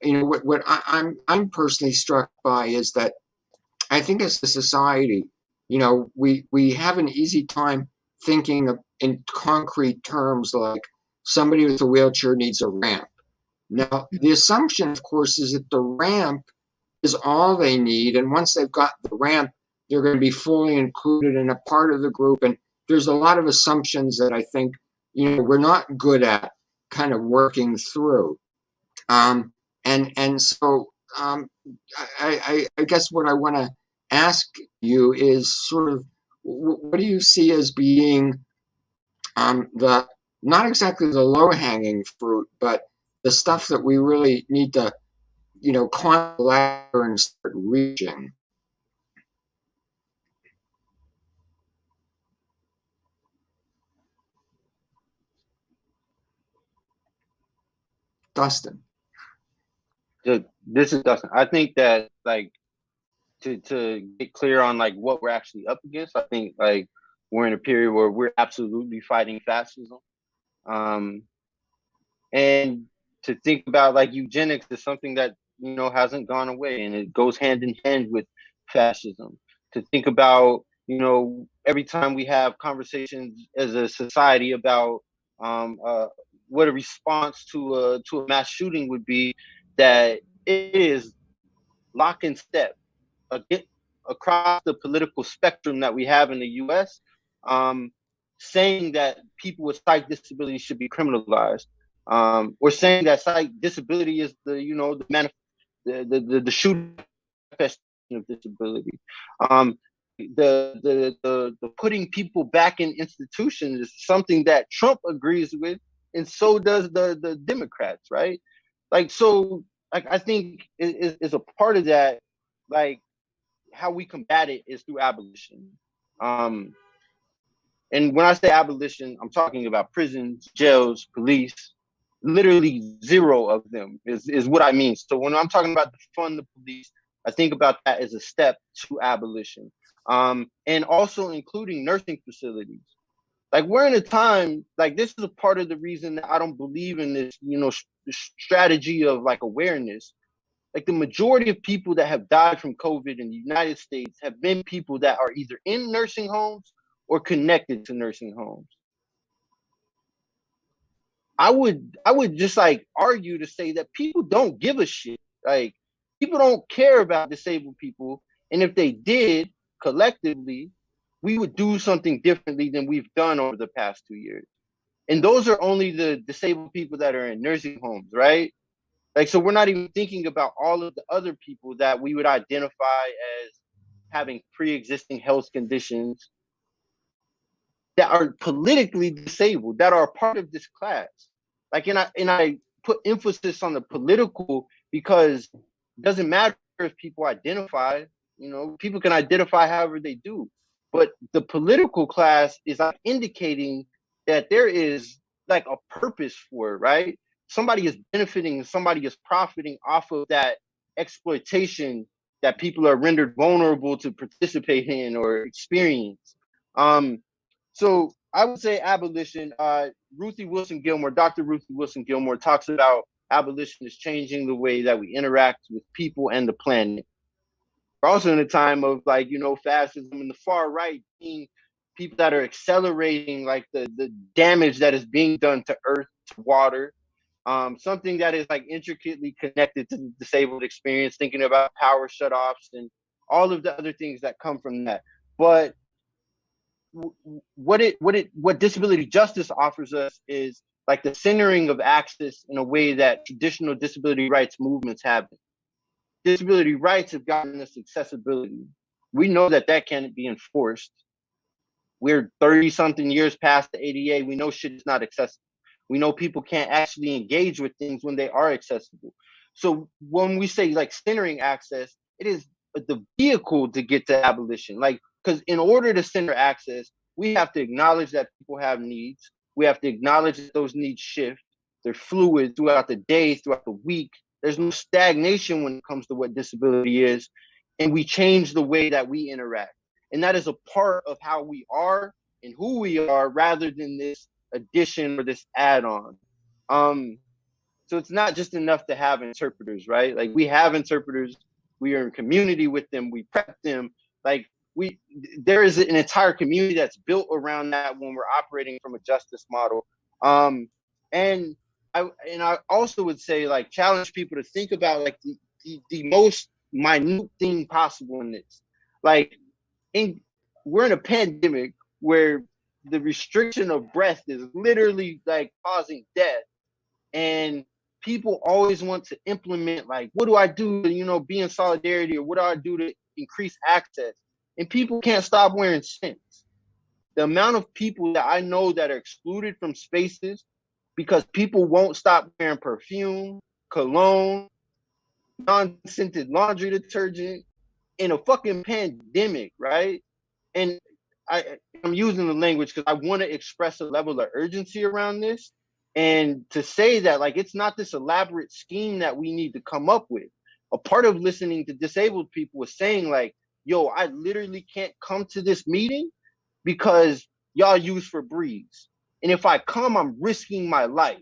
What I'm personally struck by is that I think as a society, we have an easy time thinking of, in concrete terms, like somebody with a wheelchair needs a ramp. Now, the assumption, of course, is that the ramp is all they need. And once they've got the ramp, they're going to be fully included in a part of the group. And there's a lot of assumptions that I think, we're not good at kind of working through. So I guess what I want to ask you is sort of, what do you see as being the, not exactly the low-hanging fruit, but the stuff that we really need to, climb the ladder and start reaching? Dustin. This is Dustin. I think that, like, to get clear on like what we're actually up against, I think like we're in a period where we're absolutely fighting fascism. And to think about like eugenics is something that, hasn't gone away, and it goes hand in hand with fascism. To think about, every time we have conversations as a society about what a response to a mass shooting would be, that it is lock and step across the political spectrum that we have in the U.S., saying that people with sight disabilities should be criminalized, or saying that sight disability is the shooting manifestation of disability. The putting people back in institutions is something that Trump agrees with, and so does the Democrats, right? Like, so, like, I think is a part of that, like, how we combat it is through abolition. And when I say abolition, I'm talking about prisons, jails, police. Literally zero of them is what I mean. So when I'm talking about defund the police, I think about that as a step to abolition. And also including nursing facilities. Like, we're in a time, like, this is a part of the reason that I don't believe in this, strategy of like awareness. Like, the majority of people that have died from COVID in the United States have been people that are either in nursing homes or connected to nursing homes. I would just like argue to say that people don't give a shit. Like, people don't care about disabled people. And if they did, collectively, we would do something differently than we've done over the past 2 years. And those are only the disabled people that are in nursing homes, right? Like, so we're not even thinking about all of the other people that we would identify as having pre-existing health conditions. that are politically disabled, that are a part of this class. Like, and I put emphasis on the political because it doesn't matter if people identify, you know, people can identify however they do. But the political class is like indicating that there is like a purpose for it, right? Somebody is benefiting and somebody is profiting off of that exploitation that people are rendered vulnerable to participate in or experience. So I would say abolition. Ruthie Wilson Gilmore, Dr. Ruthie Wilson Gilmore talks about abolition is changing the way that we interact with people and the planet. We're also in a time of, like, you know, fascism and the far right being people that are accelerating like the damage that is being done to earth, to water. Something that is like intricately connected to the disabled experience, thinking about power shutoffs and all of the other things that come from that. But what disability justice offers us is like the centering of access in a way that traditional disability rights movements haven't. Disability rights have gotten us accessibility. We know that that can't be enforced. We're 30 something years past the ADA. We know shit is not accessible. We know people can't actually engage with things when they are accessible. So when we say like centering access, it is the vehicle to get to abolition. Like, because in order to center access, we have to acknowledge that people have needs. We have to acknowledge that those needs shift. They're fluid throughout the day, throughout the week. There's no stagnation when it comes to what disability is. And we change the way that we interact. And that is a part of how we are and who we are, rather than this addition or this add-on. So it's not just enough to have interpreters, right? Like, we have interpreters, we are in community with them, we prep them. Like, there is an entire community that's built around that when we're operating from a justice model. And I also would say, like, challenge people to think about like the most minute thing possible in this. Like, we're in a pandemic where the restriction of breath is literally like causing death, and people always want to implement, like, what do I do to, you know, be in solidarity, or what do I do to increase access? And people can't stop wearing scents. The amount of people that I know that are excluded from spaces because people won't stop wearing perfume, cologne, non-scented laundry detergent in a fucking pandemic, right? And I'm using the language because I want to express a level of urgency around this, and to say that, like, it's not this elaborate scheme that we need to come up with. A part of listening to disabled people is saying, like, yo, I literally can't come to this meeting because y'all use Febreze. And if I come, I'm risking my life.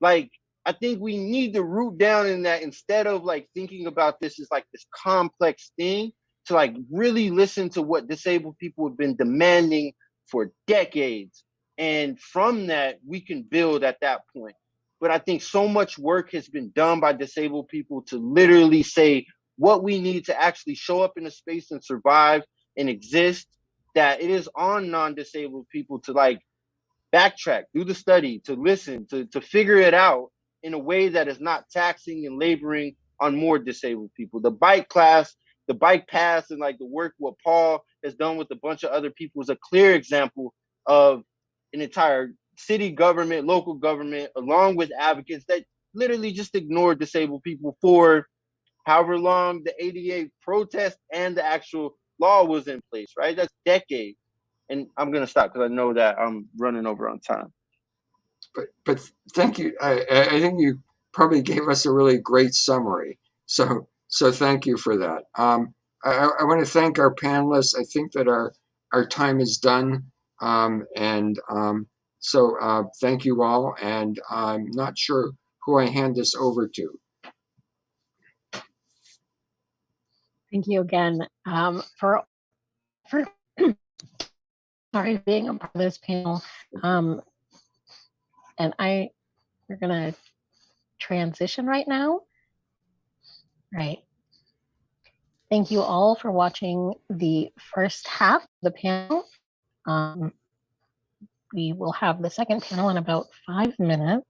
Like, I think we need to root down in that, instead of like thinking about this as like this complex thing, to like really listen to what disabled people have been demanding for decades. And from that, we can build at that point. But I think so much work has been done by disabled people to literally say what we need to actually show up in a space and survive and exist, that it is on non-disabled people to like backtrack, do the study, to listen, to figure it out in a way that is not taxing and laboring on more disabled people. The bike class, the bike pass, and like the work what Paul has done with a bunch of other people is a clear example of an entire city government, local government, along with advocates that literally just ignored disabled people for however long the ADA protest and the actual law was in place, right? That's decades. And I'm going to stop because I know that I'm running over on time. But thank you. I think you probably gave us a really great summary. So thank you for that. I want to thank our panelists. I think that our time is done. So thank you all. And I'm not sure who I hand this over to. Thank you again for sorry, being a part of this panel. And we're going to transition right now. Right. Thank you all for watching the first half of the panel. We will have the second panel in about 5 minutes.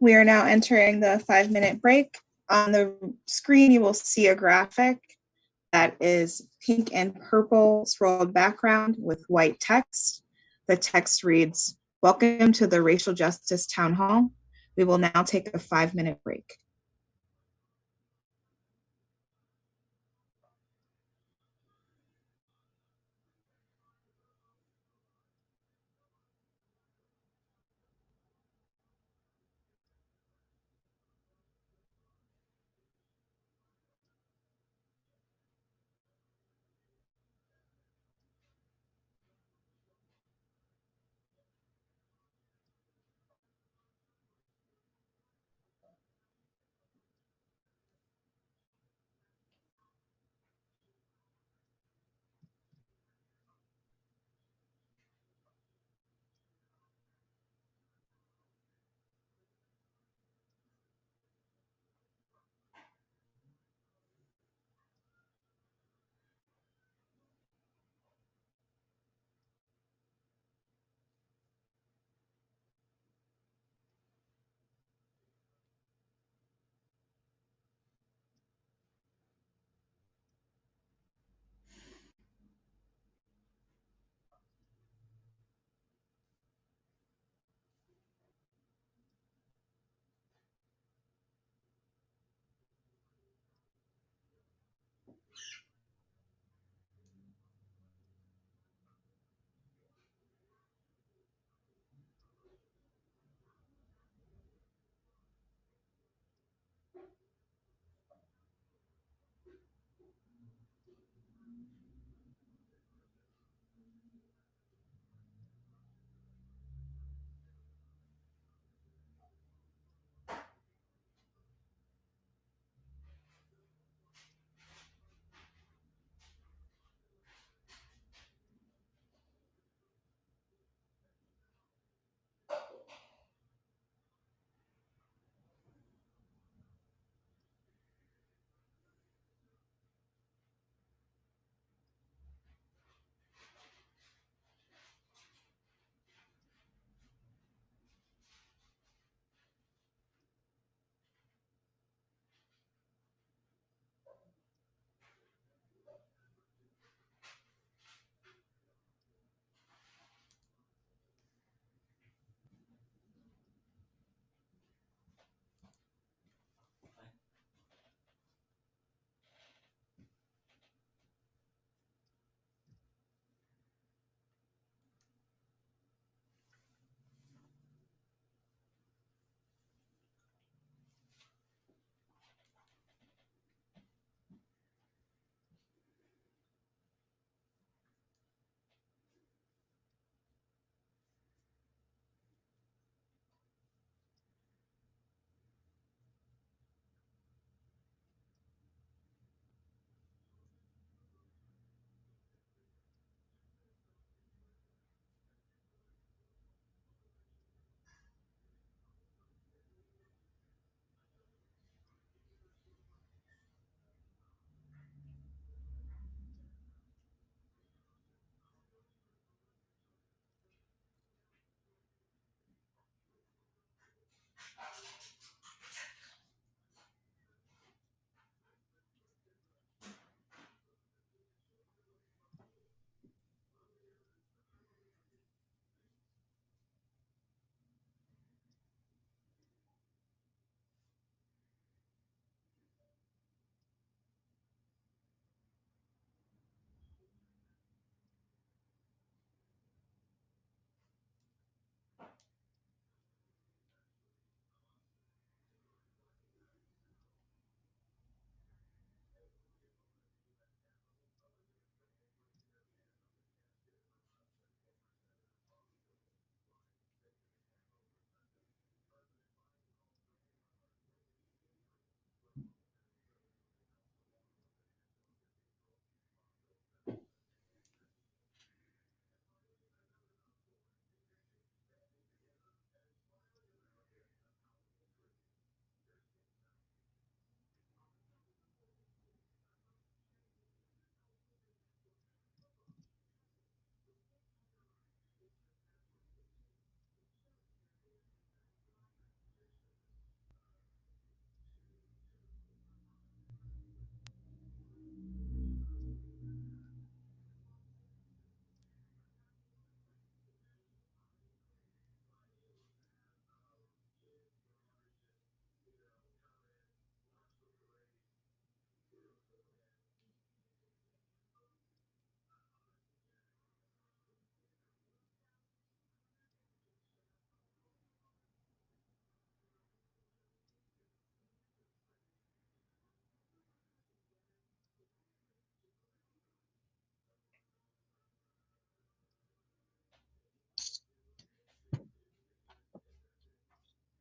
We are now entering the 5-minute break. On the screen, you will see a graphic that is pink and purple scrolled background with white text. The text reads, "Welcome to the Racial Justice Town Hall. We will now take a 5-minute break."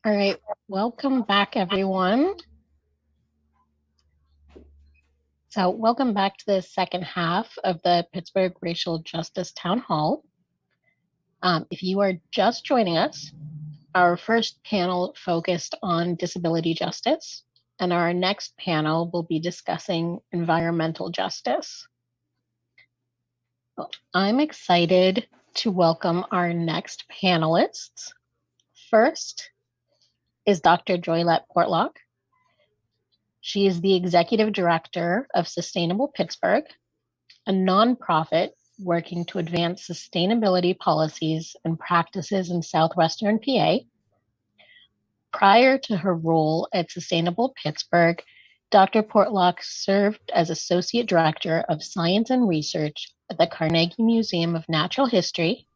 All right, welcome back, everyone. So welcome back to the second half of the Pittsburgh Racial Justice Town Hall. If you are just joining us, our first panel focused on disability justice, and our next panel will be discussing environmental justice. Well, I'm excited to welcome our next panelists. First is Dr. Joylette Portlock. She is the Executive Director of Sustainable Pittsburgh, a nonprofit working to advance sustainability policies and practices in Southwestern PA. Prior to her role at Sustainable Pittsburgh, Dr. Portlock served as Associate Director of Science and Research at the Carnegie Museum of Natural History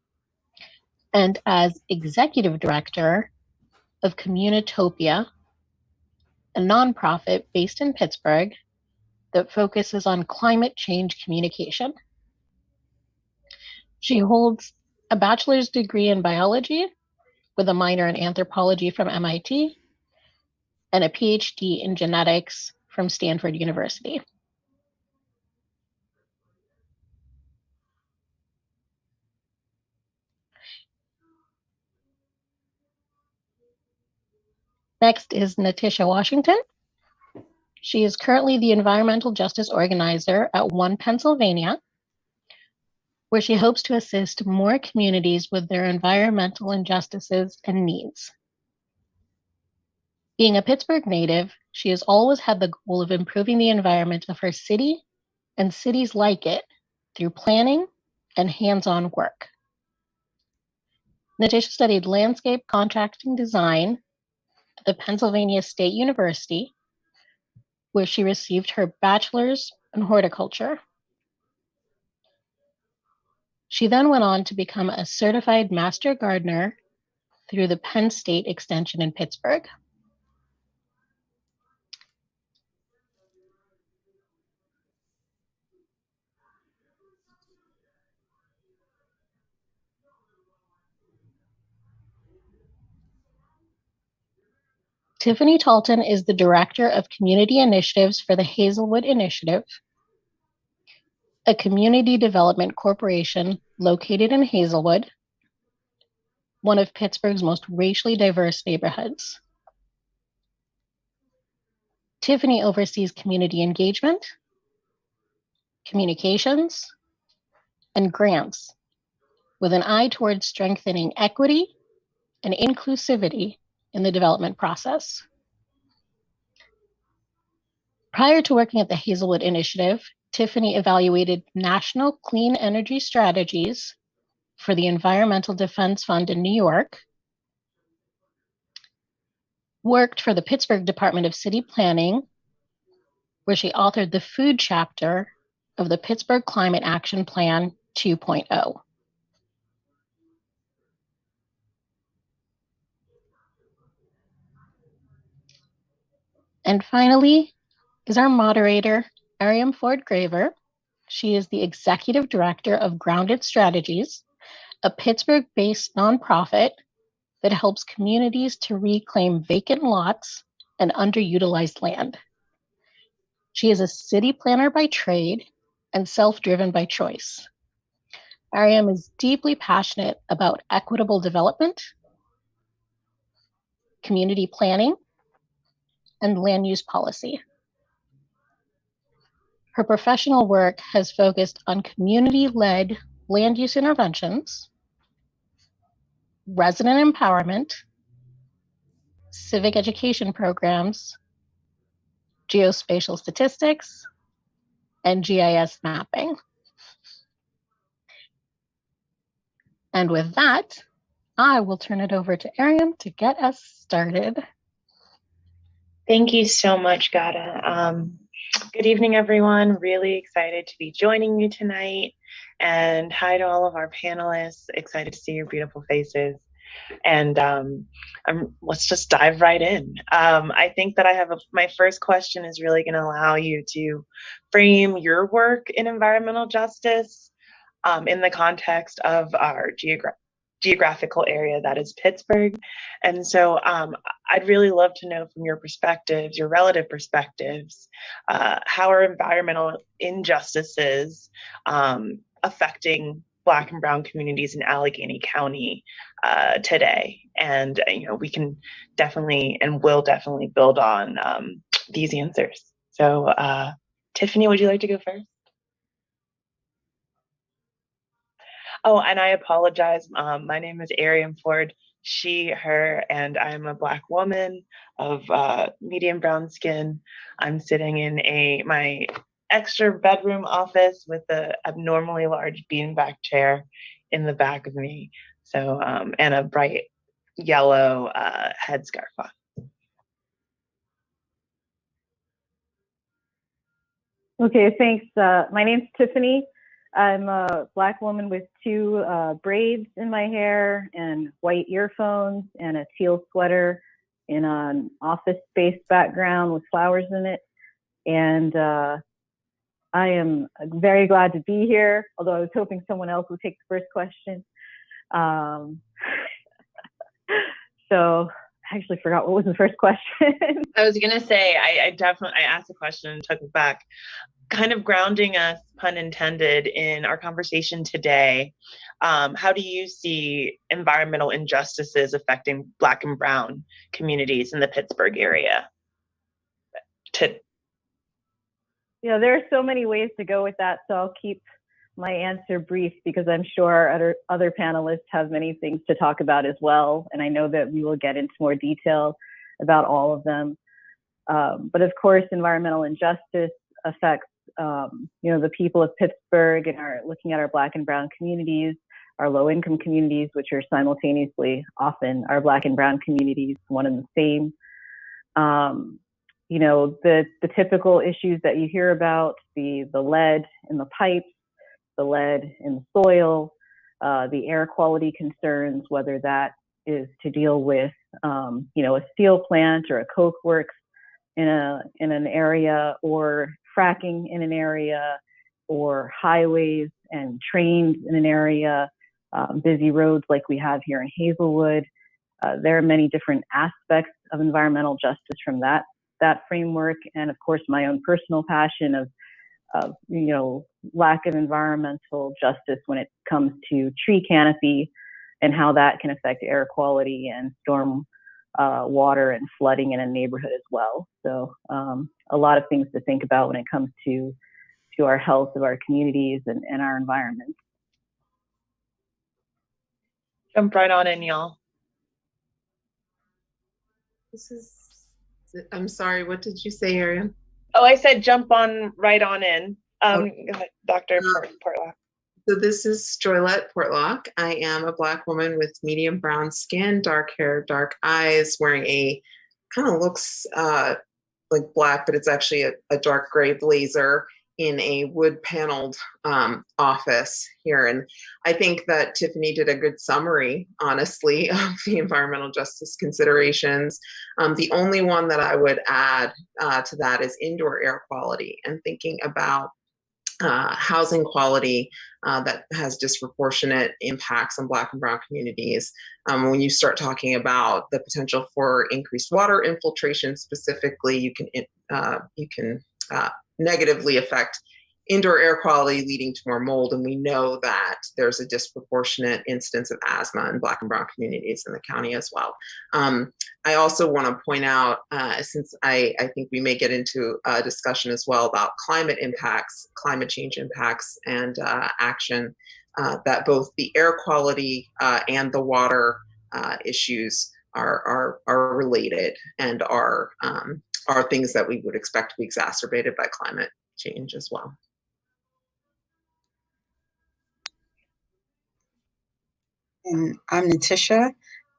and as Executive Director of Communitopia, a nonprofit based in Pittsburgh that focuses on climate change communication. She holds a bachelor's degree in biology with a minor in anthropology from MIT and a PhD in genetics from Stanford University. Next is Natisha Washington. She is currently the environmental justice organizer at One Pennsylvania, where she hopes to assist more communities with their environmental injustices and needs. Being a Pittsburgh native, she has always had the goal of improving the environment of her city and cities like it through planning and hands-on work. Natisha studied landscape contracting design at the Pennsylvania State University, where she received her bachelor's in horticulture. She then went on to become a certified master gardener through the Penn State Extension in Pittsburgh. Tiffany Taulton is the Director of Community Initiatives for the Hazelwood Initiative, a community development corporation located in Hazelwood, one of Pittsburgh's most racially diverse neighborhoods. Tiffany oversees community engagement, communications, and grants with an eye towards strengthening equity and inclusivity in the development process. Prior to working at the Hazelwood Initiative, Tiffany evaluated national clean energy strategies for the Environmental Defense Fund in New York, worked for the Pittsburgh Department of City Planning, where she authored the food chapter of the Pittsburgh Climate Action Plan 2.0. And finally is our moderator, Ariam Ford-Graver. She is the Executive Director of Grounded Strategies, a Pittsburgh-based nonprofit that helps communities to reclaim vacant lots and underutilized land. She is a city planner by trade and self-driven by choice. Ariam is deeply passionate about equitable development, community planning, and land use policy. Her professional work has focused on community-led land use interventions, resident empowerment, civic education programs, geospatial statistics, and GIS mapping. And with that, I will turn it over to Ariam to get us started. Thank you so much, Gada. Good evening, everyone. Really excited to be joining you tonight. And hi to all of our panelists. Excited to see your beautiful faces. And let's just dive right in. I think that my first question is really going to allow you to frame your work in environmental justice in the context of our geographical area that is Pittsburgh. And so I'd really love to know from your perspectives, your relative perspectives, how are environmental injustices affecting Black and Brown communities in Allegheny County today? And we can definitely and will definitely build on these answers. So Tiffany, would you like to go first? Oh, and I apologize. My name is Arian Ford, she, her, and I'm a Black woman of medium brown skin. I'm sitting in my extra bedroom office with an abnormally large beanbag chair in the back of me. So, and a bright yellow headscarf on. Okay, thanks. My name's Tiffany. I'm a Black woman with 2 braids in my hair and white earphones and a teal sweater in an office space background with flowers in it. And I am very glad to be here, although I was hoping someone else would take the first question. So I actually forgot what was the first question. I was going to say, I asked a question and took it back. Kind of grounding us, pun intended, in our conversation today, how do you see environmental injustices affecting Black and Brown communities in the Pittsburgh area? Yeah, there are so many ways to go with that, so I'll keep my answer brief because I'm sure other panelists have many things to talk about as well, and I know that we will get into more detail about all of them. But of course, environmental injustice affects the people of Pittsburgh and looking at our Black and Brown communities, our low-income communities, which are simultaneously often our Black and Brown communities, one and the same. The typical issues that you hear about, the lead in the pipes, the lead in the soil, the air quality concerns, whether that is to deal with, a steel plant or a coke works in an area, or fracking in an area, or highways and trains in an area, busy roads like we have here in Hazelwood. There are many different aspects of environmental justice from that framework, and of course my own personal passion of lack of environmental justice when it comes to tree canopy and how that can affect air quality and storm water and flooding in a neighborhood as well. So a lot of things to think about when it comes to our health of our communities and our environment. Jump right on in, y'all. I'm sorry, what did you say, Arian? Oh, I said jump right on in. Go ahead, Dr. Portlock. So this is Joylette Portlock. I am a Black woman with medium brown skin, dark hair, dark eyes, wearing a kind of looks like black, but it's actually a dark gray blazer in a wood paneled office here. And I think that Tiffany did a good summary, honestly, of the environmental justice considerations. The only one that I would add to that is indoor air quality, and thinking about housing quality that has disproportionate impacts on Black and Brown communities. When you start talking about the potential for increased water infiltration specifically, you can negatively affect indoor air quality, leading to more mold. And we know that there's a disproportionate instance of asthma in Black and Brown communities in the county as well. I also want to point out, since I think we may get into a discussion as well about climate impacts, climate change impacts, and action, that both the air quality and the water issues are related and are things that we would expect to be exacerbated by climate change as well. And I'm Natisha.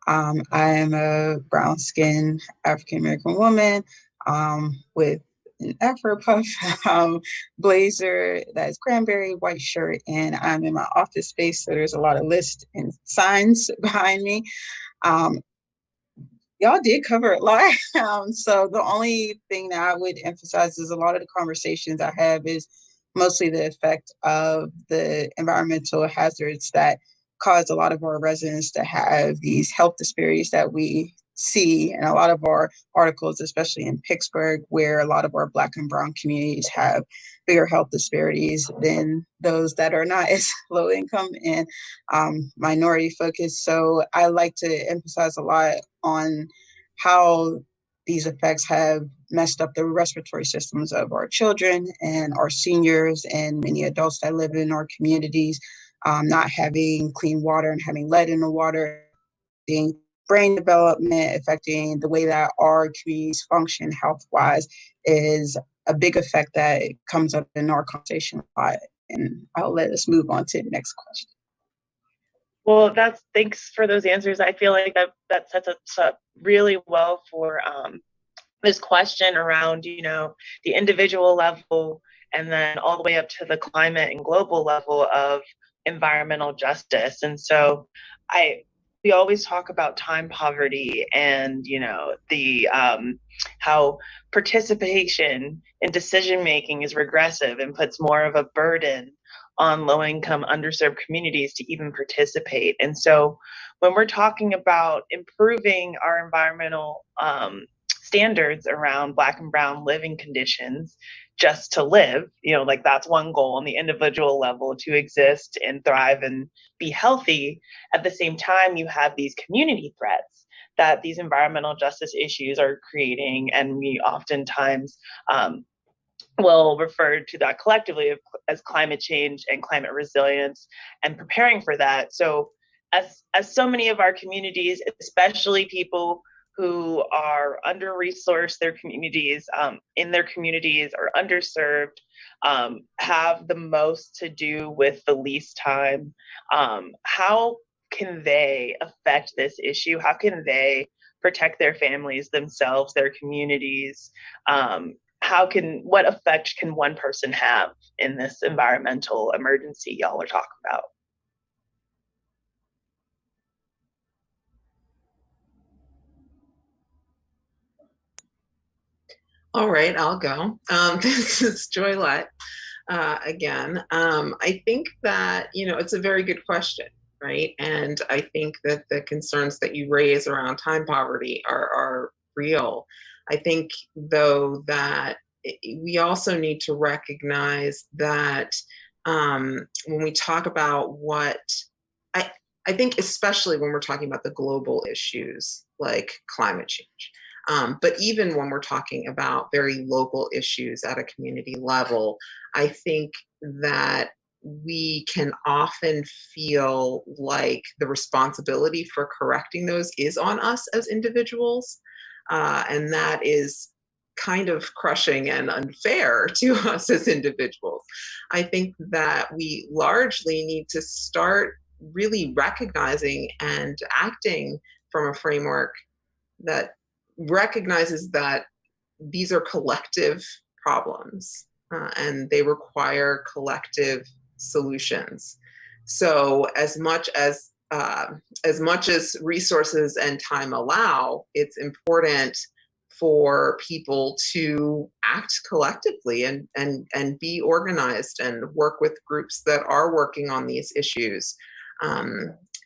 I am a brown-skinned African-American woman with an Afro puff blazer that is cranberry, white shirt, and I'm in my office space, so there's a lot of lists and signs behind me. Y'all did cover a lot. So the only thing that I would emphasize is a lot of the conversations I have is mostly the effect of the environmental hazards that caused a lot of our residents to have these health disparities that we see in a lot of our articles, especially in Pittsburgh, where a lot of our Black and Brown communities have bigger health disparities than those that are not as low income and minority focused. So I like to emphasize a lot on how these effects have messed up the respiratory systems of our children and our seniors and many adults that live in our communities, not having clean water and having lead in the water, being brain development, affecting the way that our communities function health-wise is a big effect that comes up in our conversation a lot. And I'll let us move on to the next question. Well, thanks for those answers. I feel like that sets us up really well for this question around, the individual level and then all the way up to the climate and global level of environmental justice. And so we always talk about time poverty and, the how participation in decision making is regressive and puts more of a burden on low-income, underserved communities to even participate. And so when we're talking about improving our environmental standards around Black and Brown living conditions just to live, that's one goal on the individual level, to exist and thrive and be healthy. At the same time, you have these community threats that these environmental justice issues are creating, and we oftentimes will refer to that collectively as climate change and climate resilience and preparing for that. So as so many of our communities, especially people who are under-resourced, their communities, in their communities are underserved, have the most to do with the least time, how can they affect this issue? How can they protect their families, themselves, their communities? What effect can one person have in this environmental emergency y'all are talking about? All right, I'll go. This is Joylette again. I think that, it's a very good question, right? And I think that the concerns that you raise around time poverty are real. I think, though, that we also need to recognize that when we talk about I think especially when we're talking about the global issues like climate change, but even when we're talking about very local issues at a community level, I think that we can often feel like the responsibility for correcting those is on us as individuals. And that is kind of crushing and unfair to us as individuals. I think that we largely need to start really recognizing and acting from a framework that recognizes that these are collective problems and they require collective solutions. So as much as resources and time allow, it's important for people to act collectively and be organized and work with groups that are working on these issues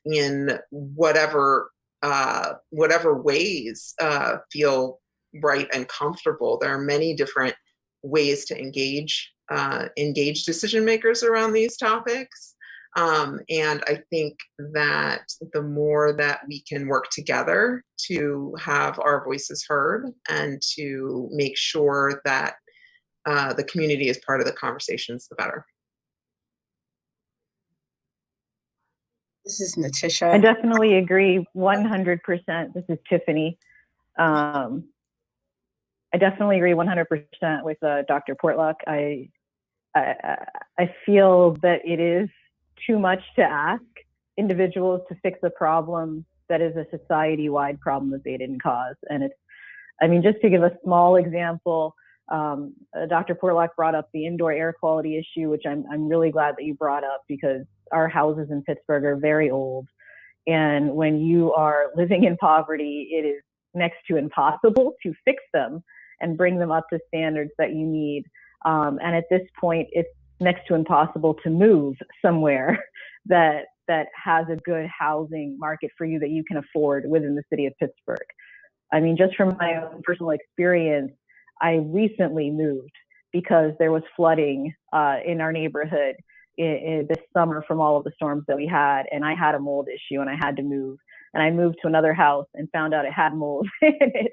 in whatever ways feel right and comfortable. There are many different ways to engage decision makers around these topics. And I think that the more that we can work together to have our voices heard and to make sure that the community is part of the conversations, the better. This is Natisha. I definitely agree 100%. This is Tiffany. I definitely agree 100% with Dr. Portlock. I feel that it is too much to ask individuals to fix a problem that is a society-wide problem that they didn't cause. And just to give a small example, Dr. Portlock brought up the indoor air quality issue, which I'm really glad that you brought up, because our houses in Pittsburgh are very old. And when you are living in poverty, it is next to impossible to fix them and bring them up to standards that you need. And at this point, it's next to impossible to move somewhere that that has a good housing market for you that you can afford within the city of Pittsburgh. I mean, just from my own personal experience, I recently moved because there was flooding in our neighborhood this summer from all of the storms that we had, and I had a mold issue and I had to move. And I moved to another house and found out it had mold in it.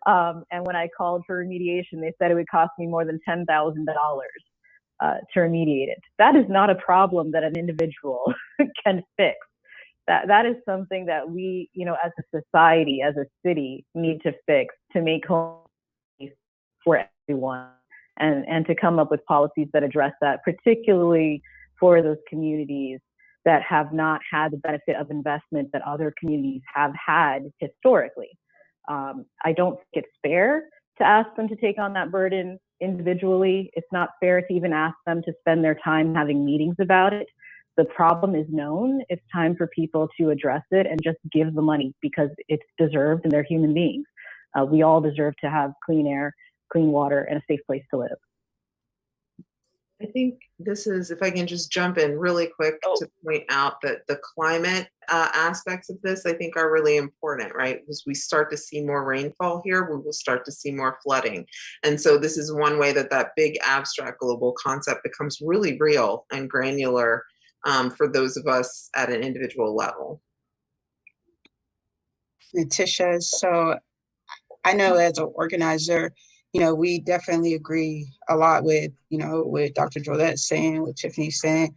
And when I called for remediation, they said it would cost me more than $10,000 to remediate it. That is not a problem that an individual can fix. That is something that we, as a society, as a city, need to fix to make home for everyone, and to come up with policies that address that, particularly for those communities that have not had the benefit of investment that other communities have had historically. I don't think it's fair to ask them to take on that burden individually. It's not fair to even ask them to spend their time having meetings about it. The problem is known. It's time for people to address it and just give the money because it's deserved and they're human beings. We all deserve to have clean air, clean water, and a safe place to live. I think this is, if I can just jump in really quick to point out that the climate aspects of this, I think, are really important, right? As we start to see more rainfall here, we will start to see more flooding. And so this is one way that that big abstract global concept becomes really real and granular for those of us at an individual level. Natisha, so I know as an organizer, we definitely agree a lot with, with Dr. Joylette saying, what Tiffany's saying,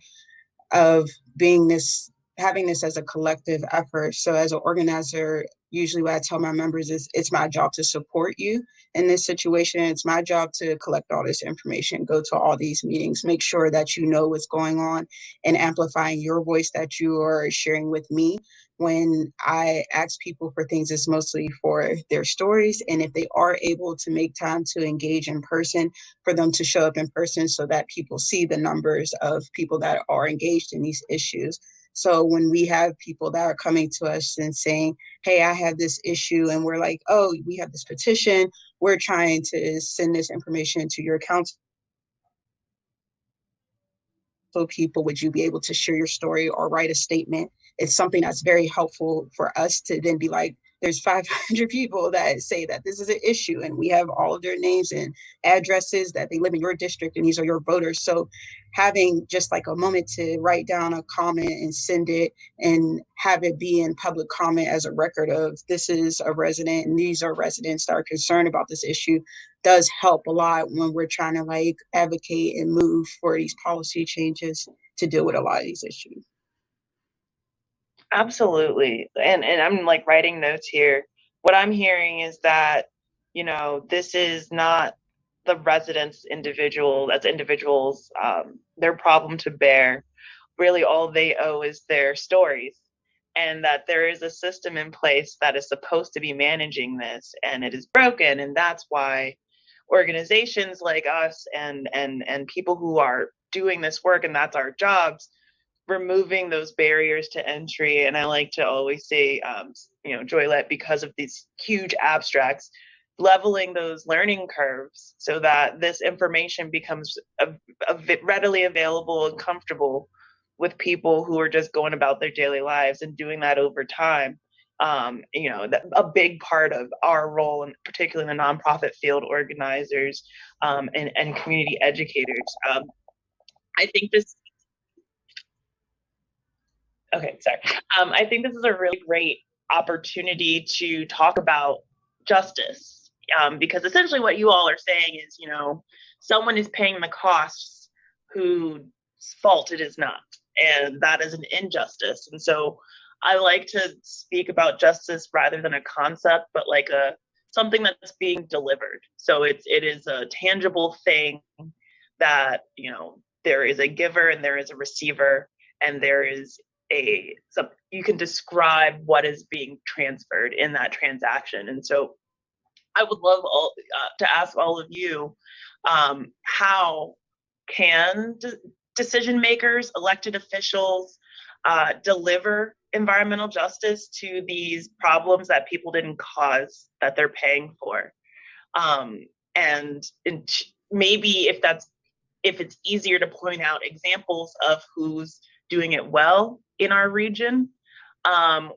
of having this as a collective effort. So as an organizer, usually what I tell my members is it's my job to support you in this situation. It's my job to collect all this information, go to all these meetings, make sure that you know what's going on and amplifying your voice that you are sharing with me. When I ask people for things, it's mostly for their stories. And if they are able to make time to engage in person, for them to show up in person so that people see the numbers of people that are engaged in these issues. So when we have people that are coming to us and saying, hey, I have this issue, and we're like, oh, we have this petition, we're trying to send this information to your council people, would you be able to share your story or write a statement? It's something that's very helpful for us to then be like, there's 500 people that say that this is an issue, and we have all of their names and addresses that they live in your district, and these are your voters. So having just like a moment to write down a comment and send it and have it be in public comment as a record of this is a resident and these are residents that are concerned about this issue does help a lot when we're trying to like advocate and move for these policy changes to deal with a lot of these issues. Absolutely. And I'm like writing notes here. What I'm hearing is that, this is not the residents' individuals, their problem to bear. Really all they owe is their stories, and that there is a system in place that is supposed to be managing this, and it is broken. And that's why organizations like us and people who are doing this work, and that's our jobs, removing those barriers to entry. And I like to always say, Joylette, because of these huge abstracts, leveling those learning curves so that this information becomes readily available and comfortable with people who are just going about their daily lives, and doing that over time. A big part of our role, and particularly in the nonprofit field, organizers and community educators. I think this. Okay, sorry. I think this is a really great opportunity to talk about justice, because essentially what you all are saying is, someone is paying the costs whose fault it is not, and that is an injustice. And so I like to speak about justice rather than a concept, but like something that's being delivered. So it is a tangible thing that, there is a giver and there is a receiver, and there is you can describe what is being transferred in that transaction. And so I would love to ask all of you, how can decision makers, elected officials, deliver environmental justice to these problems that people didn't cause, that they're paying for? And maybe if it's easier to point out examples of who's doing it well in our region,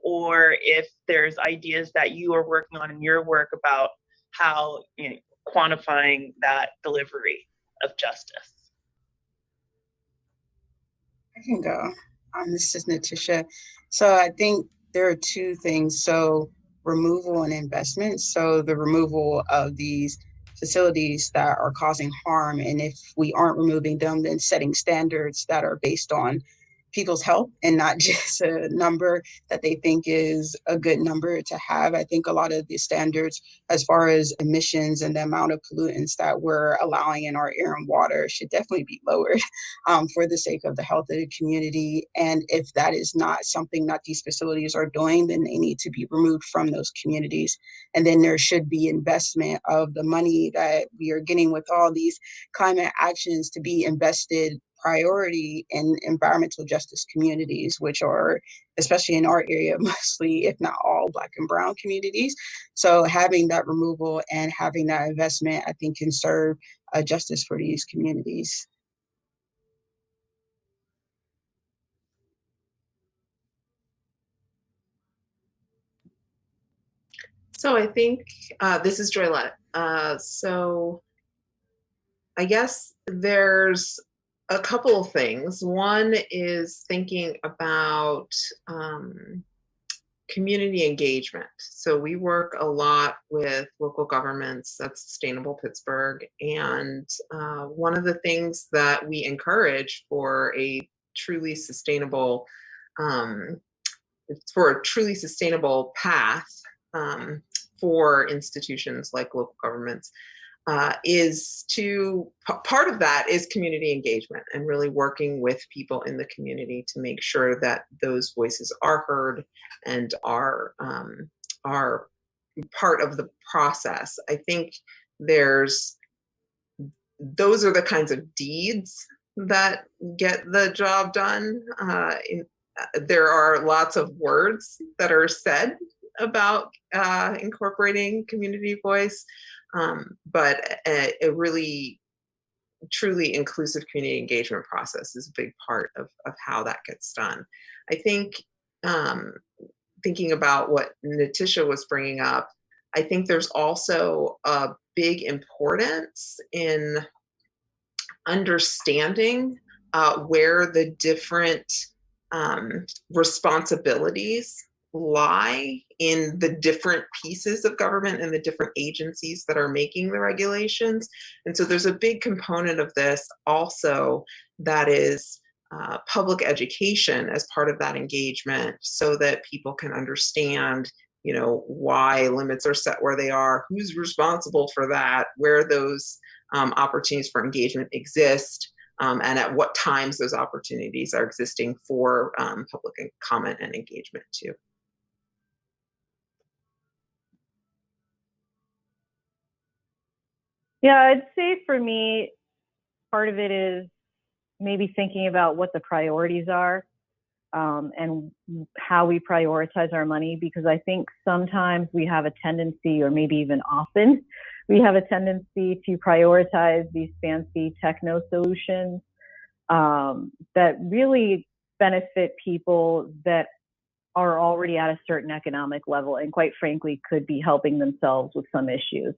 or if there's ideas that you are working on in your work about how, you know, quantifying that delivery of justice. I can go. This is Natisha. So I think there are two things. So removal and investment. So the removal of these facilities that are causing harm, and if we aren't removing them, then setting standards that are based on people's health and not just a number that they think is a good number to have. I think a lot of the standards as far as emissions and the amount of pollutants that we're allowing in our air and water should definitely be lowered for the sake of the health of the community. And if that is not something that these facilities are doing, then they need to be removed from those communities. And then there should be investment of the money that we are getting with all these climate actions to be invested priority in environmental justice communities, which are, especially in our area, mostly, if not all, Black and Brown communities. So having that removal and having that investment, I think, can serve justice for these communities. So I think this is Joylette. So I guess there's a couple of things. One is thinking about community engagement. So we work a lot with local governments, that's Sustainable Pittsburgh. And one of the things that we encourage for a truly sustainable path for institutions like local governments is to, part of that is community engagement and really working with people in the community to make sure that those voices are heard and are part of the process. I think those are the kinds of deeds that get the job done. There are lots of words that are said about incorporating community voice, but a really truly inclusive community engagement process is a big part of how that gets done. I think thinking about what Natisha was bringing up, I think there's also a big importance in understanding where the different responsibilities lie in the different pieces of government and the different agencies that are making the regulations. And so there's a big component of this also that is public education as part of that engagement, so that people can understand, you know, why limits are set where they are, who's responsible for that, where those opportunities for engagement exist, and at what times those opportunities are existing for public comment and engagement too. Yeah, I'd say for me, part of it is maybe thinking about what the priorities are and how we prioritize our money, because I think sometimes we have a tendency, or maybe even often, we have a tendency to prioritize these fancy techno solutions that really benefit people that are already at a certain economic level and quite frankly could be helping themselves with some issues.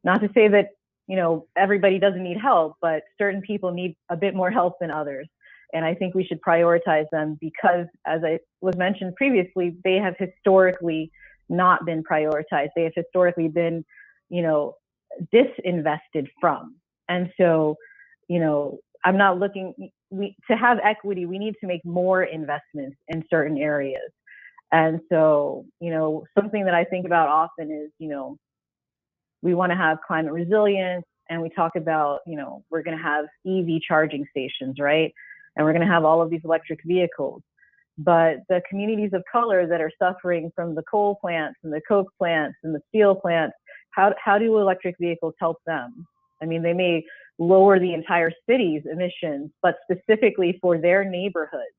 Not to say that, you know, everybody doesn't need help, but certain people need a bit more help than others. And I think we should prioritize them because, as I was mentioned previously, they have historically not been prioritized. They have historically been, you know, disinvested from. And so, you know, I'm not looking, to have equity, we need to make more investments in certain areas. And so, you know, something that I think about often is, you know, we want to have climate resilience, and we talk about, you know, we're going to have EV charging stations, right? And we're going to have all of these electric vehicles. But the communities of color that are suffering from the coal plants and the coke plants and the steel plants, how do electric vehicles help them? I mean, they may lower the entire city's emissions, but specifically for their neighborhoods,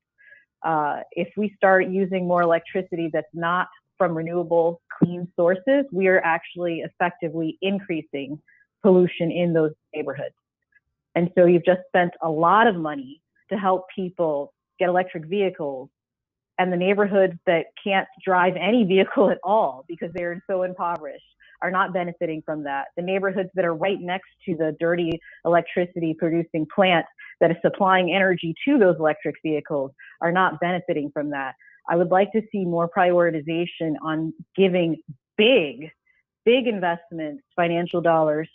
if we start using more electricity that's not from renewable, clean sources, we are actually effectively increasing pollution in those neighborhoods. And so you've just spent a lot of money to help people get electric vehicles, and the neighborhoods that can't drive any vehicle at all because they're so impoverished are not benefiting from that. The neighborhoods that are right next to the dirty electricity producing plant that is supplying energy to those electric vehicles are not benefiting from that. I would like to see more prioritization on giving big investments, financial dollars,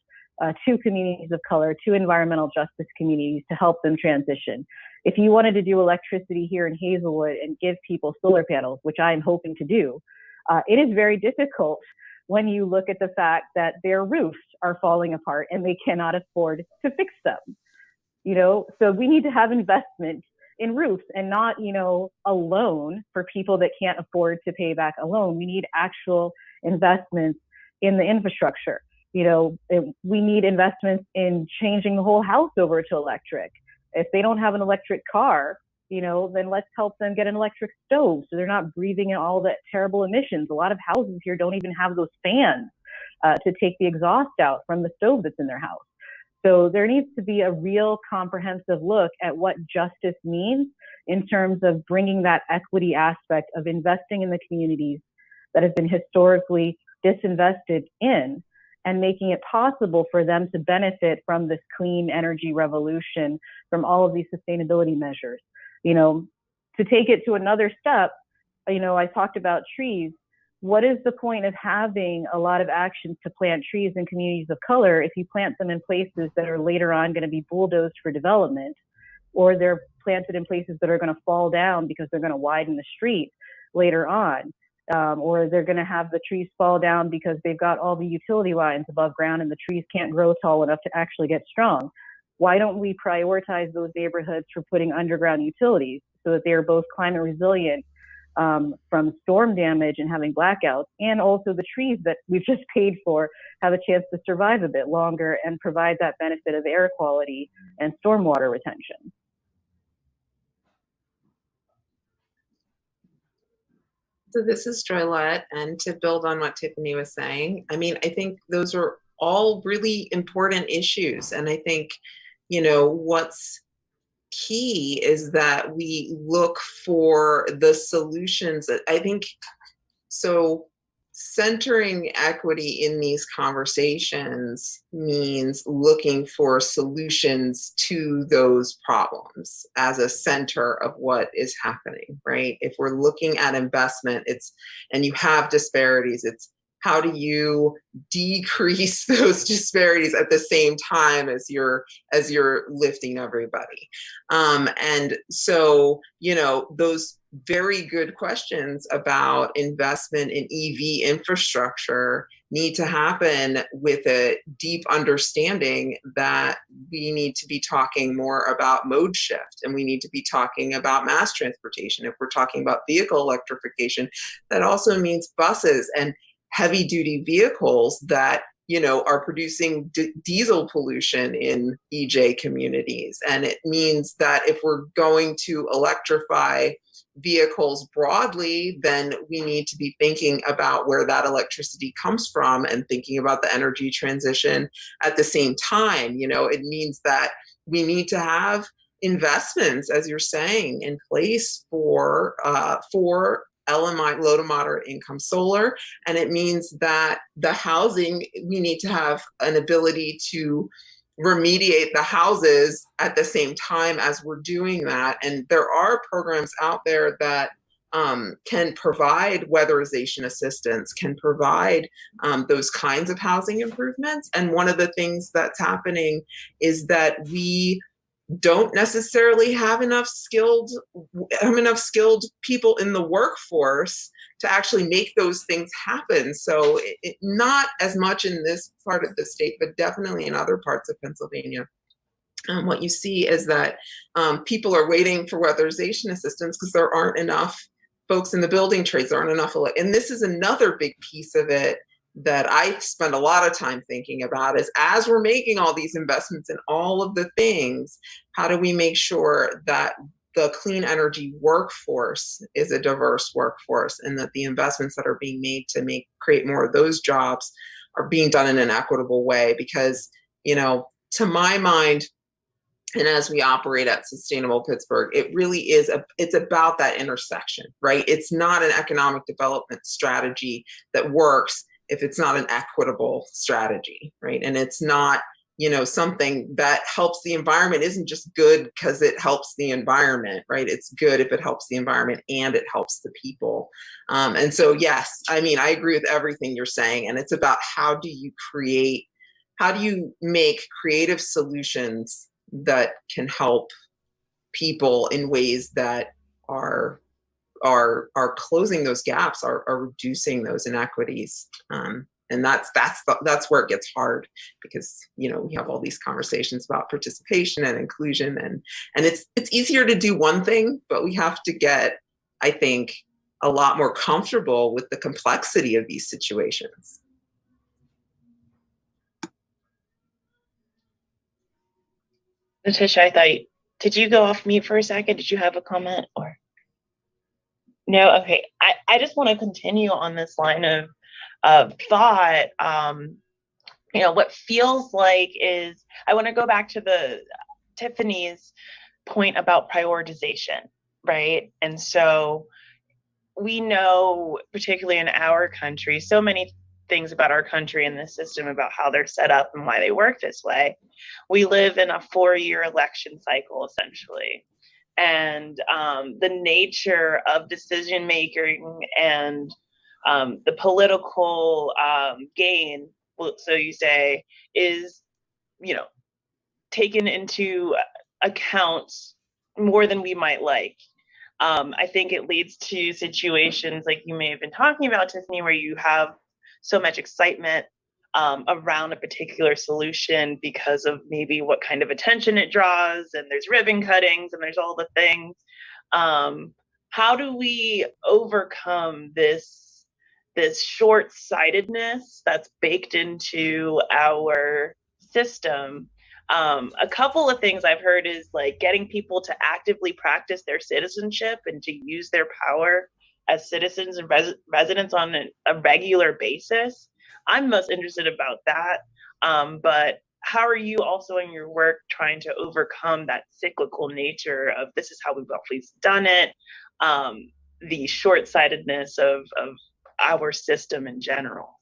to communities of color, to environmental justice communities to help them transition. If you wanted to do electricity here in Hazelwood and give people solar panels, which I'm hoping to do, it is very difficult when you look at the fact that their roofs are falling apart and they cannot afford to fix them. So we need to have investment in roofs and not, a loan for people that can't afford to pay back a loan. We need actual investments in the infrastructure. We need investments in changing the whole house over to electric. If they don't have an electric car, then let's help them get an electric stove so they're not breathing in all that terrible emissions. A lot of houses here don't even have those fans to take the exhaust out from the stove that's in their house. So there needs to be a real comprehensive look at what justice means in terms of bringing that equity aspect of investing in the communities that have been historically disinvested in, and making it possible for them to benefit from this clean energy revolution, from all of these sustainability measures. To take it to another step, I talked about trees. What is the point of having a lot of actions to plant trees in communities of color if you plant them in places that are later on going to be bulldozed for development, or they're planted in places that are going to fall down because they're going to widen the street later on? Or they're going to have the trees fall down because they've got all the utility lines above ground and the trees can't grow tall enough to actually get strong. Why don't we prioritize those neighborhoods for putting underground utilities so that they are both climate resilient from storm damage and having blackouts, and also the trees that we've just paid for have a chance to survive a bit longer and provide that benefit of air quality and stormwater retention? So this is Joylette, and to build on what Tiffany was saying, I think those are all really important issues. And I think, what's key is that we look for the solutions. I think, so centering equity in these conversations means looking for solutions to those problems as a center of what is happening, right? If we're looking at investment, and you have disparities, it's how do you decrease those disparities at the same time as you're lifting everybody? And so, those very good questions about investment in EV infrastructure need to happen with a deep understanding that we need to be talking more about mode shift, and we need to be talking about mass transportation. If we're talking about vehicle electrification, that also means buses and heavy duty vehicles that are producing diesel pollution in EJ communities. And it means that if we're going to electrify vehicles broadly, then we need to be thinking about where that electricity comes from and thinking about the energy transition at the same time. It means that we need to have investments, as you're saying, in place for LMI, low to moderate income solar. And it means that the housing, we need to have an ability to remediate the houses at the same time as we're doing that. And there are programs out there that can provide weatherization assistance, can provide those kinds of housing improvements. And one of the things that's happening is that we don't necessarily have enough skilled people in the workforce to actually make those things happen. So not as much in this part of the state, but definitely in other parts of Pennsylvania. What you see is that people are waiting for weatherization assistance because there aren't enough folks in the building trades, there aren't enough. And this is another big piece of it that I spend a lot of time thinking about, is as we're making all these investments in all of the things, how do we make sure that the clean energy workforce is a diverse workforce, and that the investments that are being made to create more of those jobs are being done in an equitable way? Because, to my mind, And as we operate at Sustainable Pittsburgh, it really is, it's about that intersection, right? It's not an economic development strategy that works if it's not an equitable strategy, right? And it's not, you know, something that helps the environment isn't just good because it helps the environment, right? It's good if it helps the environment and it helps the people. And so, yes, I mean, I agree with everything you're saying. And it's about how do you make creative solutions that can help people in ways that are closing those gaps, are reducing those inequities. And that's where it gets hard, because, you know, we have all these conversations about participation and inclusion, and it's easier to do one thing, but we have to get, I think, a lot more comfortable with the complexity of these situations. Natisha, did you go off mute for a second? Did you have a comment or? No, okay. I just want to continue on this line of thought. You know, what feels like is, I want to go back to Tiffany's point about prioritization, right? And so we know, particularly in our country, so many things about our country and this system, about how they're set up and why they work this way. We live in a 4-year election cycle, essentially. And the nature of decision making and the political gain, so you say, is, you know, taken into account more than we might like. I think it leads to situations like you may have been talking about, Tiffany, where you have so much excitement around a particular solution because of maybe what kind of attention it draws, and there's ribbon cuttings and there's all the things. How do we overcome this short-sightedness that's baked into our system? A couple of things I've heard is like getting people to actively practice their citizenship and to use their power as citizens and residents on a regular basis. I'm most interested about that. But how are you also in your work trying to overcome that cyclical nature of this is how we've always done it, the short-sightedness of our system in general?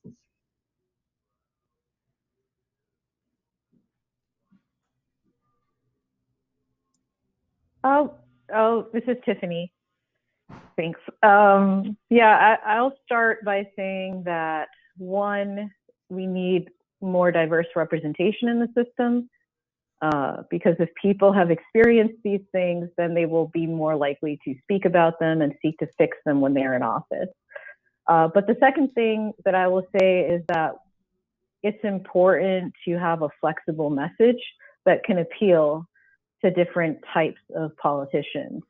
Oh, this is Tiffany. Thanks. Yeah, I'll start by saying that, one, we need more diverse representation in the system, because if people have experienced these things, then they will be more likely to speak about them and seek to fix them when they're in office. But the second thing that I will say is that it's important to have a flexible message that can appeal to different types of politicians.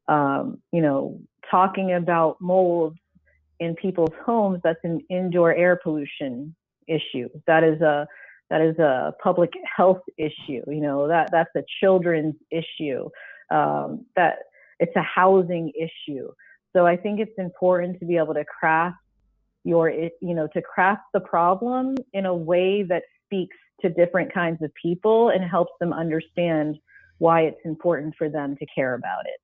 You know, talking about mold in people's homes, that's an indoor air pollution issue. That is a public health issue. You know, that's a children's issue. That it's a housing issue. So I think it's important to be able to craft the problem in a way that speaks to different kinds of people and helps them understand why it's important for them to care about it.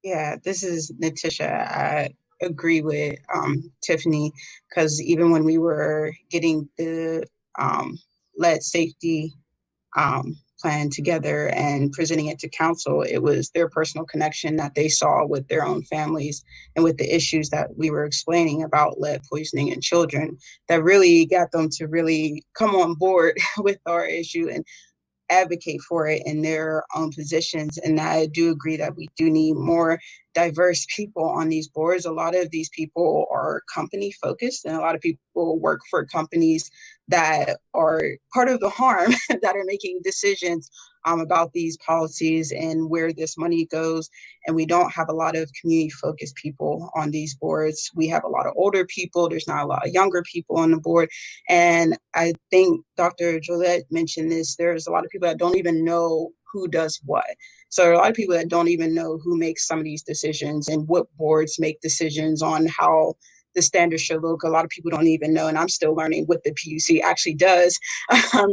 Yeah, this is Natisha. I agree with Tiffany, because even when we were getting the lead safety plan together and presenting it to council, it was their personal connection that they saw with their own families and with the issues that we were explaining about lead poisoning in children that really got them to really come on board with our issue and advocate for it in their own positions. And I do agree that we do need more diverse people on these boards. A lot of these people are company focused, and a lot of people work for companies that are part of the harm that are making decisions about these policies and where this money goes. And we don't have a lot of community focused people on these boards. We have a lot of older people. There's not a lot of younger people on the board. And I think Dr. Joylette mentioned this. There's a lot of people that don't even know who does what. So there are a lot of people that don't even know who makes some of these decisions and what boards make decisions on how the standards should look. A lot of people don't even know, and I'm still learning what the PUC actually does,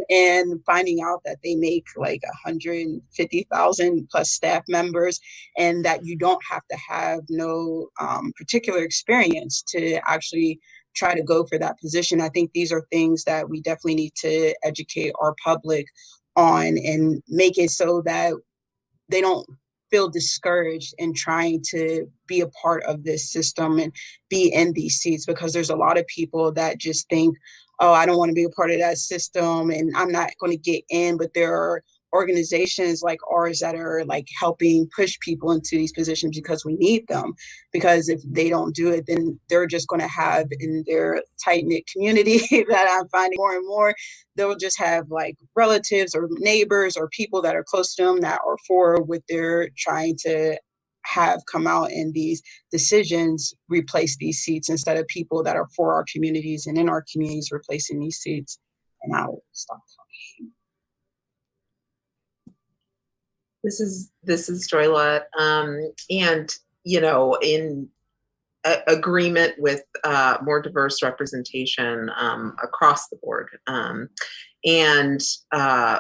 and finding out that they make like 150,000 plus staff members, and that you don't have to have no particular experience to actually try to go for that position. I think these are things that we definitely need to educate our public on and make it so that they don't feel discouraged in trying to be a part of this system and be in these seats, because there's a lot of people that just think, oh, I don't want to be a part of that system and I'm not going to get in. But there are organizations like ours that are like helping push people into these positions because we need them. Because if they don't do it, then they're just going to have in their tight-knit community that I'm finding more and more, they'll just have like relatives or neighbors or people that are close to them that are for what they're trying to have come out in these decisions replace these seats, instead of people that are for our communities and in our communities replacing these seats. And I'll stop talking. This is Joylette, and in agreement with more diverse representation across the board, and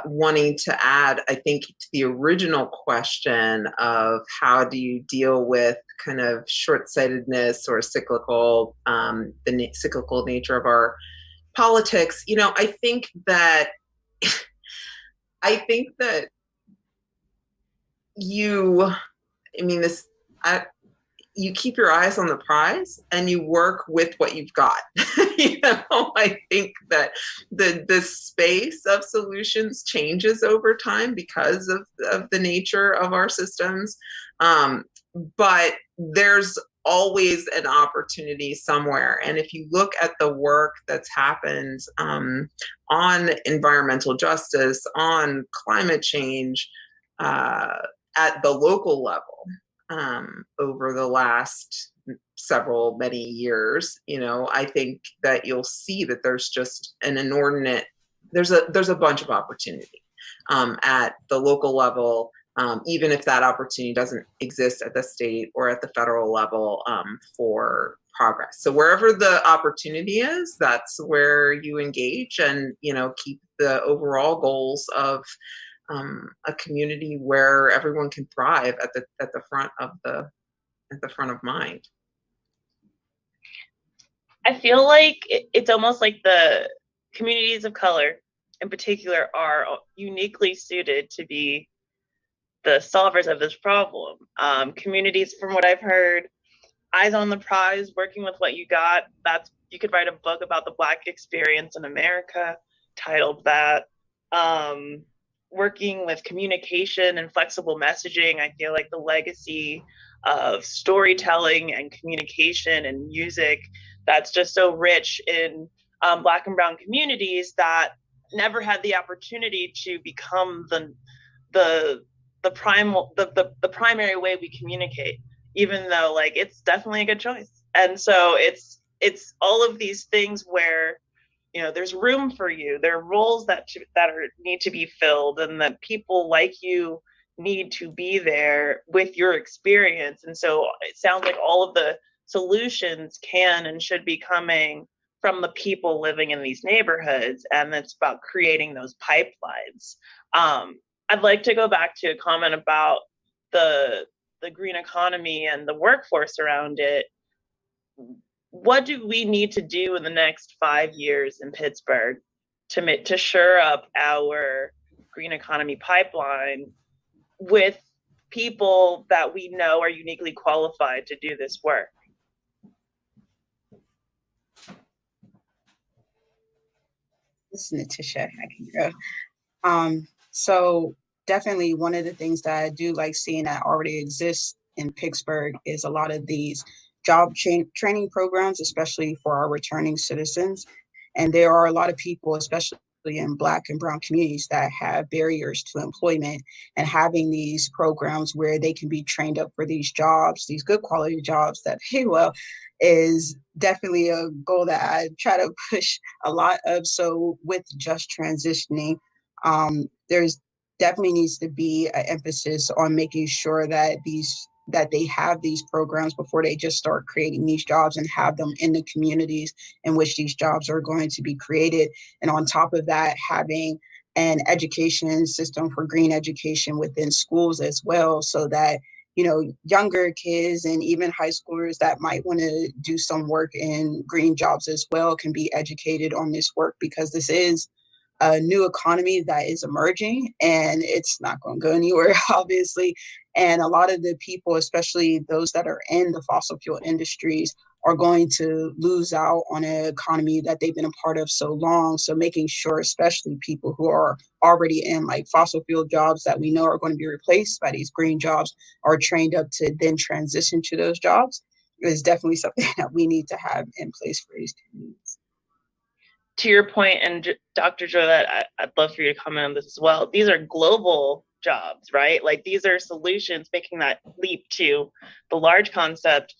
wanting to add, I think, to the original question of how do you deal with kind of short-sightedness or cyclical, the cyclical nature of our politics. I think that you keep your eyes on the prize and you work with what you've got. I think that the space of solutions changes over time because of the nature of our systems. But there's always an opportunity somewhere. And if you look at the work that's happened on environmental justice, on climate change, at the local level, over the last many years, I think that you'll see that there's just an inordinate, there's a bunch of opportunity at the local level, even if that opportunity doesn't exist at the state or at the federal level, for progress. So wherever the opportunity is, that's where you engage and, keep the overall goals of a community where everyone can thrive at the front of mind. I feel like it's almost like the communities of color in particular are uniquely suited to be the solvers of this problem. Communities, from what I've heard, eyes on the prize, working with what you got. You could write a book about the Black experience in America, titled that. Working with communication and flexible messaging, I feel like the legacy of storytelling and communication and music that's just so rich in Black and Brown communities that never had the opportunity to become the primary way we communicate, even though like it's definitely a good choice. And so it's all of these things where there's room for you. There are roles that need to be filled, and that people like you need to be there with your experience. And so it sounds like all of the solutions can and should be coming from the people living in these neighborhoods, and it's about creating those pipelines. I'd like to go back to a comment about the green economy and the workforce around it. What do we need to do in the next 5 years in Pittsburgh to shore up our green economy pipeline with people that we know are uniquely qualified to do this work? This is Natisha. I can go. So definitely one of the things that I do like seeing that already exists in Pittsburgh is a lot of these job training programs, especially for our returning citizens. And there are a lot of people, especially in Black and Brown communities, that have barriers to employment, and having these programs where they can be trained up for these jobs, these good quality jobs that pay well, is definitely a goal that I try to push a lot of. So with just transitioning, there's definitely needs to be an emphasis on making sure that these that they have these programs before they just start creating these jobs and have them in the communities in which these jobs are going to be created. And on top of that, having an education system for green education within schools as well, so that, you know, younger kids and even high schoolers that might want to do some work in green jobs as well can be educated on this work, because this is a new economy that is emerging and it's not going to go anywhere, obviously. And a lot of the people, especially those that are in the fossil fuel industries, are going to lose out on an economy that they've been a part of so long. So making sure, especially people who are already in like fossil fuel jobs that we know are going to be replaced by these green jobs, are trained up to then transition to those jobs, is definitely something that we need to have in place for these communities. To your point, and Dr. Joylette, I'd love for you to comment on this as well. These are global jobs, right? Like these are solutions, making that leap to the large concept.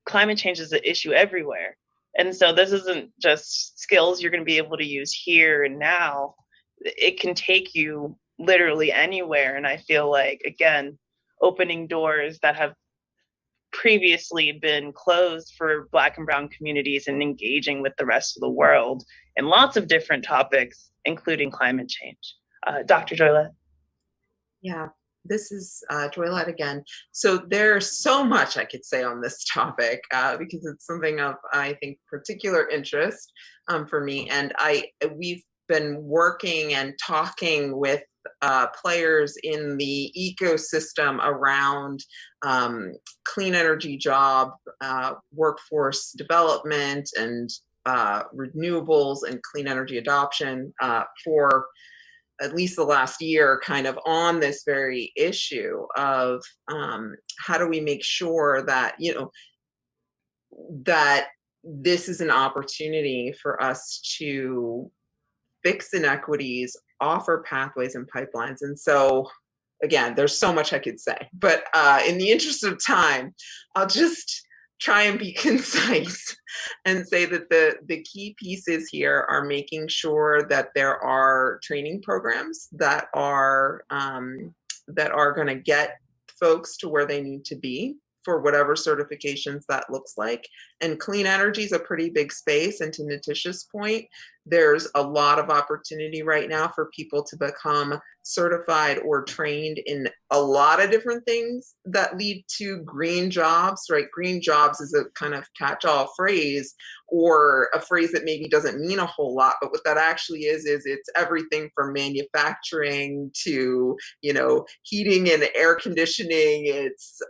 Climate change is an issue everywhere. And so this isn't just skills you're going to be able to use here and now. It can take you literally anywhere. And I feel like, again, opening doors that have previously been closed for Black and Brown communities and engaging with the rest of the world in lots of different topics, including climate change. Dr. Joylette. Yeah, this is Joylette again. So there's so much I could say on this topic because it's something of, I think, particular interest for me. And we've been working and talking with players in the ecosystem around clean energy job, workforce development, and renewables and clean energy adoption for at least the last year, kind of on this very issue of how do we make sure that, you know, that this is an opportunity for us to fix inequities, offer pathways and pipelines. And so, again, there's so much I could say, but in the interest of time, I'll just try and be concise and say that the key pieces here are making sure that there are training programs that are going to get folks to where they need to be for whatever certifications that looks like. And clean energy is a pretty big space. And to Natisha's point, there's a lot of opportunity right now for people to become certified or trained in a lot of different things that lead to green jobs, right? Green jobs is a kind of catch-all phrase, or a phrase that maybe doesn't mean a whole lot, but what that actually is it's everything from manufacturing to, you know, heating and air conditioning. It's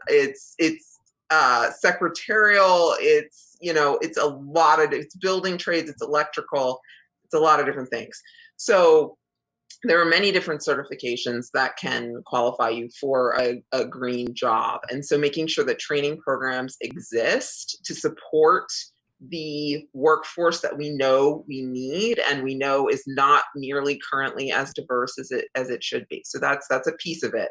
secretarial. It's, you know, it's a lot of, it's building trades, it's electrical, it's a lot of different things. So there are many different certifications that can qualify you for a green job. And so making sure that training programs exist to support the workforce that we know we need and we know is not nearly currently as diverse as it should be. So that's a piece of it.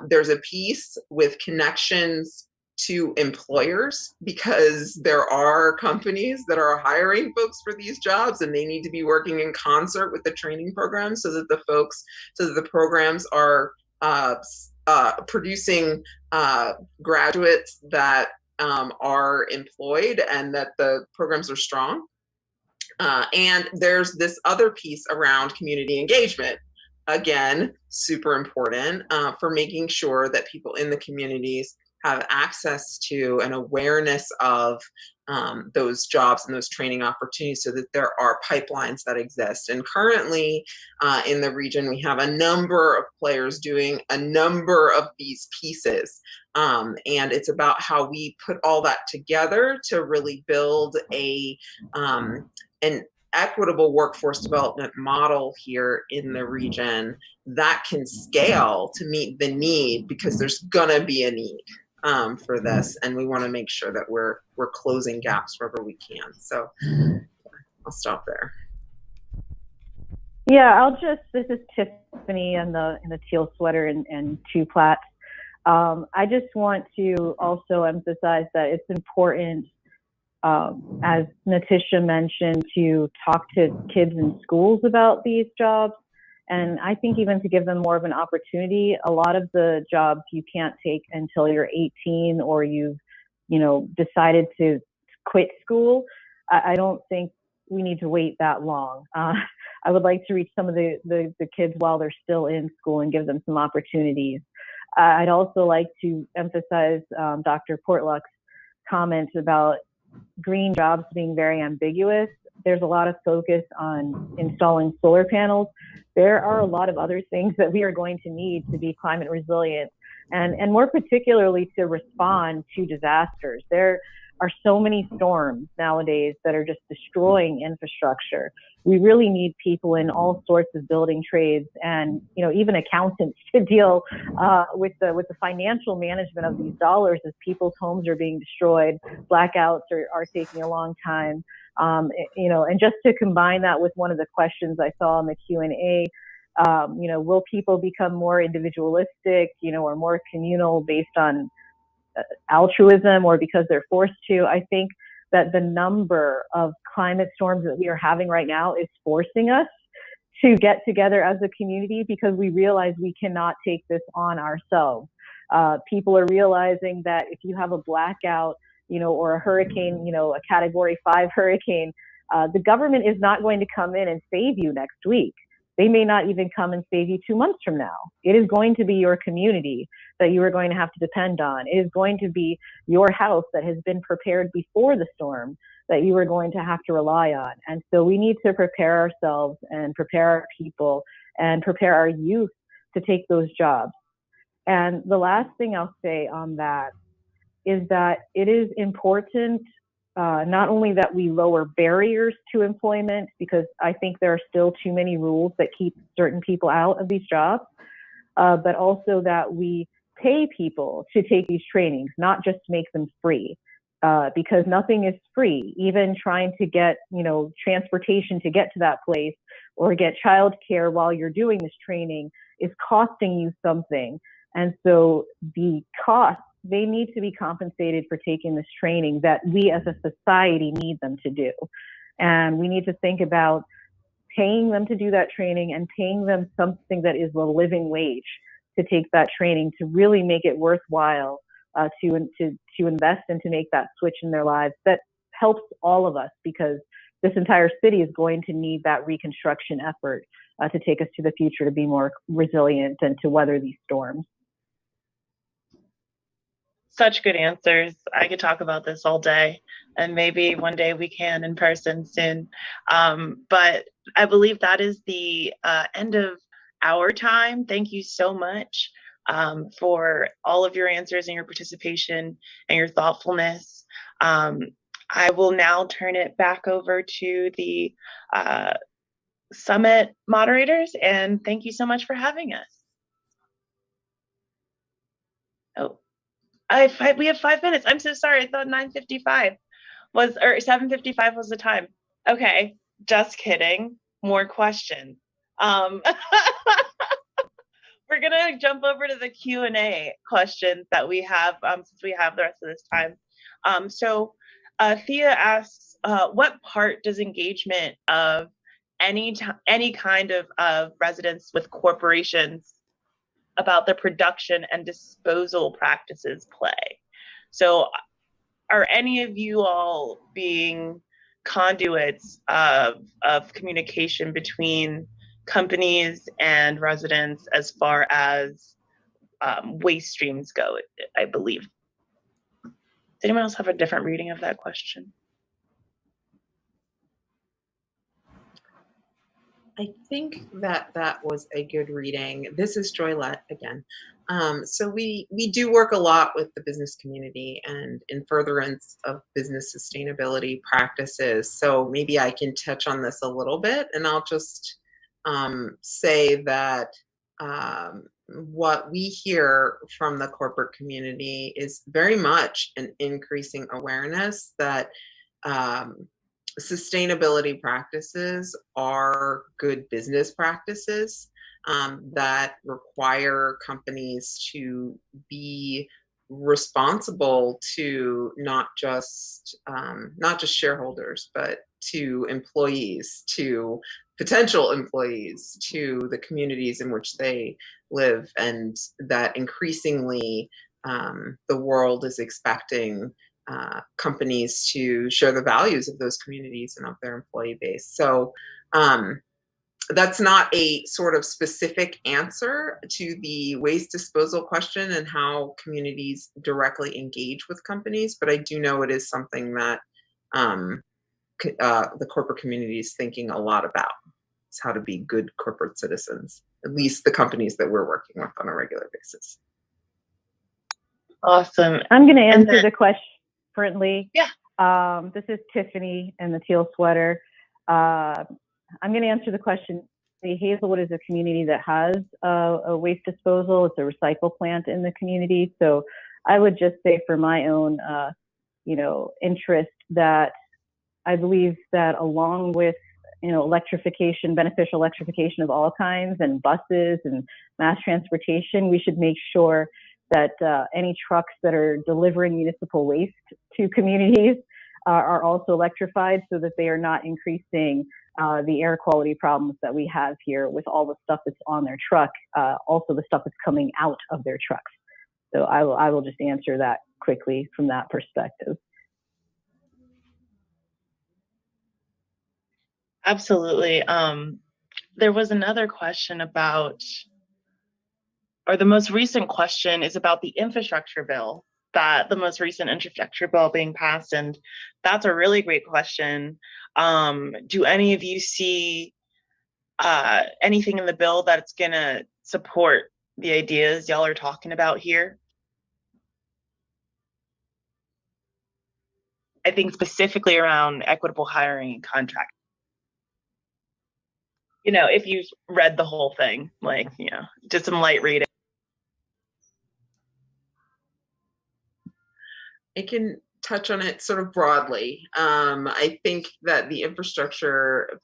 There's a piece with connections to employers, because there are companies that are hiring folks for these jobs and they need to be working in concert with the training program so that the programs are producing graduates that are employed and that the programs are strong. And there's this other piece around community engagement. Again, super important for making sure that people in the communities have access to and awareness of those jobs and those training opportunities, so that there are pipelines that exist. And currently in the region, we have a number of players doing a number of these pieces. And it's about how we put all that together to really build an equitable workforce development model here in the region that can scale to meet the need, because there's gonna be a need for this, and we want to make sure that we're closing gaps wherever we can. So I'll stop there. Yeah, this is Tiffany in the teal sweater and two plaits. I just want to also emphasize that it's important, as Natisha mentioned, to talk to kids in schools about these jobs And I think even to give them more of an opportunity, a lot of the jobs you can't take until you're 18 or you've, decided to quit school. I don't think we need to wait that long. I would like to reach some of the kids while they're still in school and give them some opportunities. I'd also like to emphasize Dr. Portlock's comment about green jobs being very ambiguous. There's a lot of focus on installing solar panels. There are a lot of other things that we are going to need to be climate resilient and more particularly to respond to disasters. There are so many storms nowadays that are just destroying infrastructure. We really need people in all sorts of building trades and, even accountants to deal with the financial management of these dollars as people's homes are being destroyed. Blackouts are taking a long time. And just to combine that with one of the questions I saw in the Q&A, will people become more individualistic, or more communal based on altruism or because they're forced to? I think that the number of climate storms that we are having right now is forcing us to get together as a community because we realize we cannot take this on ourselves. People are realizing that if you have a blackout, or a hurricane, a Category 5 hurricane, the government is not going to come in and save you next week. They may not even come and save you 2 months from now. It is going to be your community that you are going to have to depend on. It is going to be your house that has been prepared before the storm that you are going to have to rely on. And so we need to prepare ourselves and prepare our people and prepare our youth to take those jobs. And the last thing I'll say on that is that it is important not only that we lower barriers to employment, because I think there are still too many rules that keep certain people out of these jobs, but also that we pay people to take these trainings, not just make them free, because nothing is free. Even trying to get, transportation to get to that place or get childcare while you're doing this training is costing you something. And so the costs, they need to be compensated for taking this training that we as a society need them to do. And we need to think about paying them to do that training and paying them something that is a living wage to take that training to really make it worthwhile to invest and to make that switch in their lives. That helps all of us because this entire city is going to need that reconstruction effort to take us to the future, to be more resilient and to weather these storms. Such good answers. I could talk about this all day, and maybe one day we can in person soon. But I believe that is the end of our time. Thank you so much for all of your answers and your participation and your thoughtfulness. I will now turn it back over to the summit moderators, and thank you so much for having us. Oh. We have 5 minutes. I'm so sorry. I thought 9:55 was, or 7:55 was the time. Okay, just kidding. More questions. We're gonna jump over to the Q&A questions that we have since we have the rest of this time. So Thea asks, what part does engagement of any kind of residents with corporations about the production and disposal practices play? So are any of you all being conduits of communication between companies and residents as far as waste streams go, I believe? Does anyone else have a different reading of that question? I think that was a good reading. This is Joylette again. So we do work a lot with the business community and in furtherance of business sustainability practices. So maybe I can touch on this a little bit, and I'll just say that what we hear from the corporate community is very much an increasing awareness that sustainability practices are good business practices that require companies to be responsible to not just shareholders, but to employees, to potential employees, to the communities in which they live, and that increasingly the world is expecting companies to share the values of those communities and of their employee base. So that's not a sort of specific answer to the waste disposal question and how communities directly engage with companies, but I do know it is something that the corporate community is thinking a lot about. Is how to be good corporate citizens, at least the companies that we're working with on a regular basis. Awesome. I'm going to answer the question differently. Yeah. This is Tiffany in the teal sweater. I'm going to answer the question. Hazelwood is a community that has a waste disposal. It's a recycle plant in the community. So I would just say for my own, interest, that I believe that along with, electrification, beneficial electrification of all kinds, and buses and mass transportation, we should make sure that any trucks that are delivering municipal waste to communities are also electrified, so that they are not increasing the air quality problems that we have here with all the stuff that's on their truck, also the stuff that's coming out of their trucks. So I will just answer that quickly from that perspective. Absolutely. There was another question about, or the most recent question is about the infrastructure bill, the most recent infrastructure bill being passed. And that's a really great question. Do any of you see anything in the bill that's going to support the ideas y'all are talking about here? I think specifically around equitable hiring and contract. If you've read the whole thing, just some light reading. I can touch on it sort of broadly. I think that the infrastructure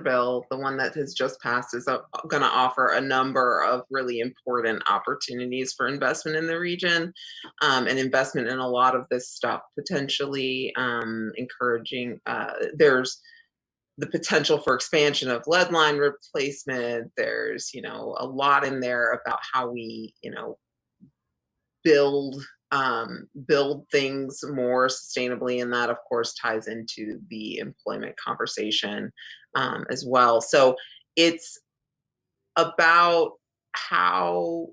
bill, the one that has just passed, is going to offer a number of really important opportunities for investment in the region, and investment in a lot of this stuff, potentially encouraging, there's the potential for expansion of lead line replacement. There's, a lot in there about how we, build things more sustainably, and that of course ties into the employment conversation as well. So it's about how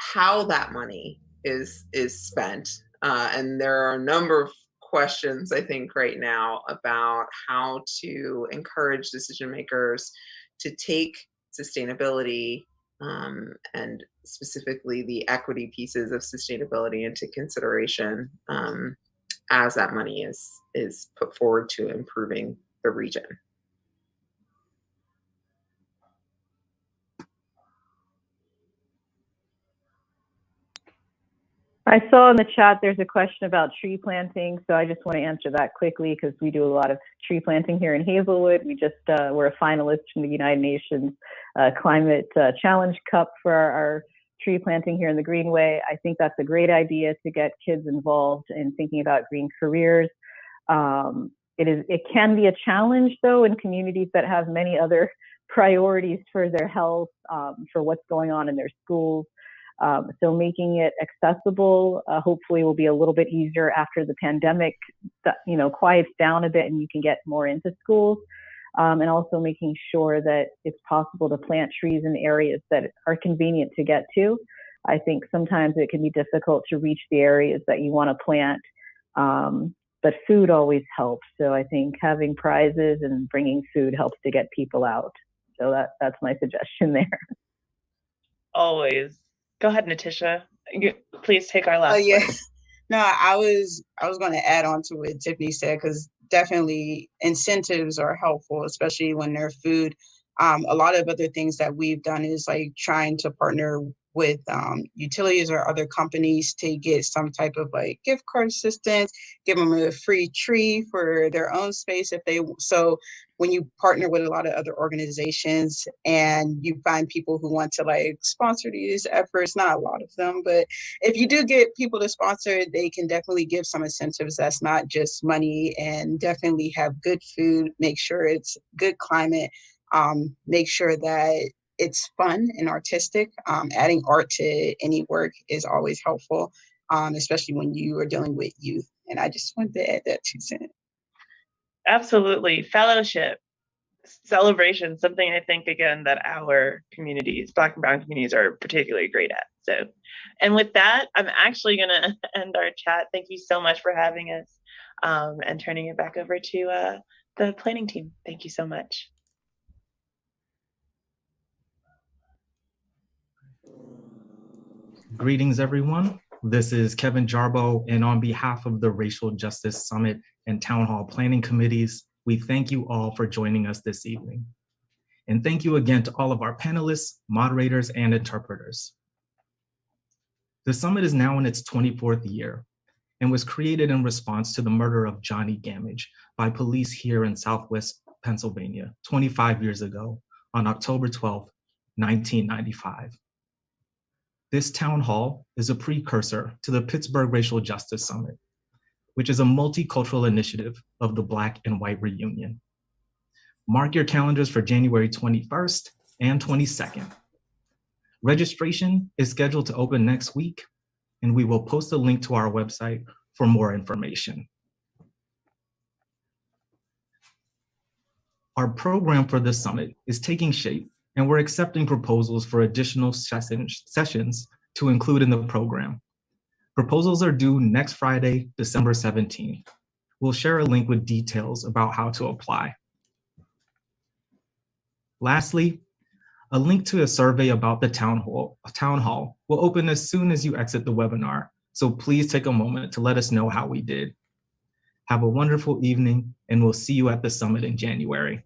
that money is spent, and there are a number of questions, I think, right now about how to encourage decision makers to take sustainability and specifically the equity pieces of sustainability into consideration as that money is put forward to improving the region. I saw in the chat there's a question about tree planting, so I just want to answer that quickly because we do a lot of tree planting here in Hazelwood. We just we're a finalist from the United Nations Climate Challenge Cup for our tree planting here in the Greenway. I think that's a great idea to get kids involved in thinking about green careers. It can be a challenge though in communities that have many other priorities for their health, for what's going on in their schools. So making it accessible, hopefully will be a little bit easier after the pandemic, quiets down a bit and you can get more into schools. And also making sure that it's possible to plant trees in areas that are convenient to get to. I think sometimes it can be difficult to reach the areas that you want to plant, but food always helps. So I think having prizes and bringing food helps to get people out. So that's my suggestion there. Always. Go ahead, Natisha. Please take our last yeah. word. No, I was going to add on to what Tiffany said, because definitely incentives are helpful, especially when they're food. A lot of other things that we've done is like trying to partner with utilities or other companies to get some type of like gift card assistance, give them a free tree for their own space if they so. When you partner with a lot of other organizations and you find people who want to like sponsor these efforts, not a lot of them, but if you do get people to sponsor, they can definitely give some incentives that's not just money, and definitely have good food, make sure it's good climate, make sure that it's fun and artistic. Adding art to any work is always helpful, especially when you are dealing with youth. And I just wanted to add that 2 cents. Absolutely. Fellowship, celebration, something I think, again, that our communities, Black and Brown communities, are particularly great at. So, and with that, I'm actually going to end our chat. Thank you so much for having us, and turning it back over to the planning team. Thank you so much. Greetings, everyone. This is Kevin Jarbo, and on behalf of the Racial Justice Summit and Town Hall Planning Committees, we thank you all for joining us this evening. And thank you again to all of our panelists, moderators, and interpreters. The summit is now in its 24th year and was created in response to the murder of Johnny Gamage by police here in Southwest Pennsylvania 25 years ago on October 12, 1995. This town hall is a precursor to the Pittsburgh Racial Justice Summit, which is a multicultural initiative of the Black and White Reunion. Mark your calendars for January 21st and 22nd. Registration is scheduled to open next week, and we will post a link to our website for more information. Our program for this summit is taking shape, and we're accepting proposals for additional sessions to include in the program. Proposals are due next Friday, December 17th. We'll share a link with details about how to apply. Lastly, a link to a survey about the town hall will open as soon as you exit the webinar, so please take a moment to let us know how we did. Have a wonderful evening, and we'll see you at the summit in January.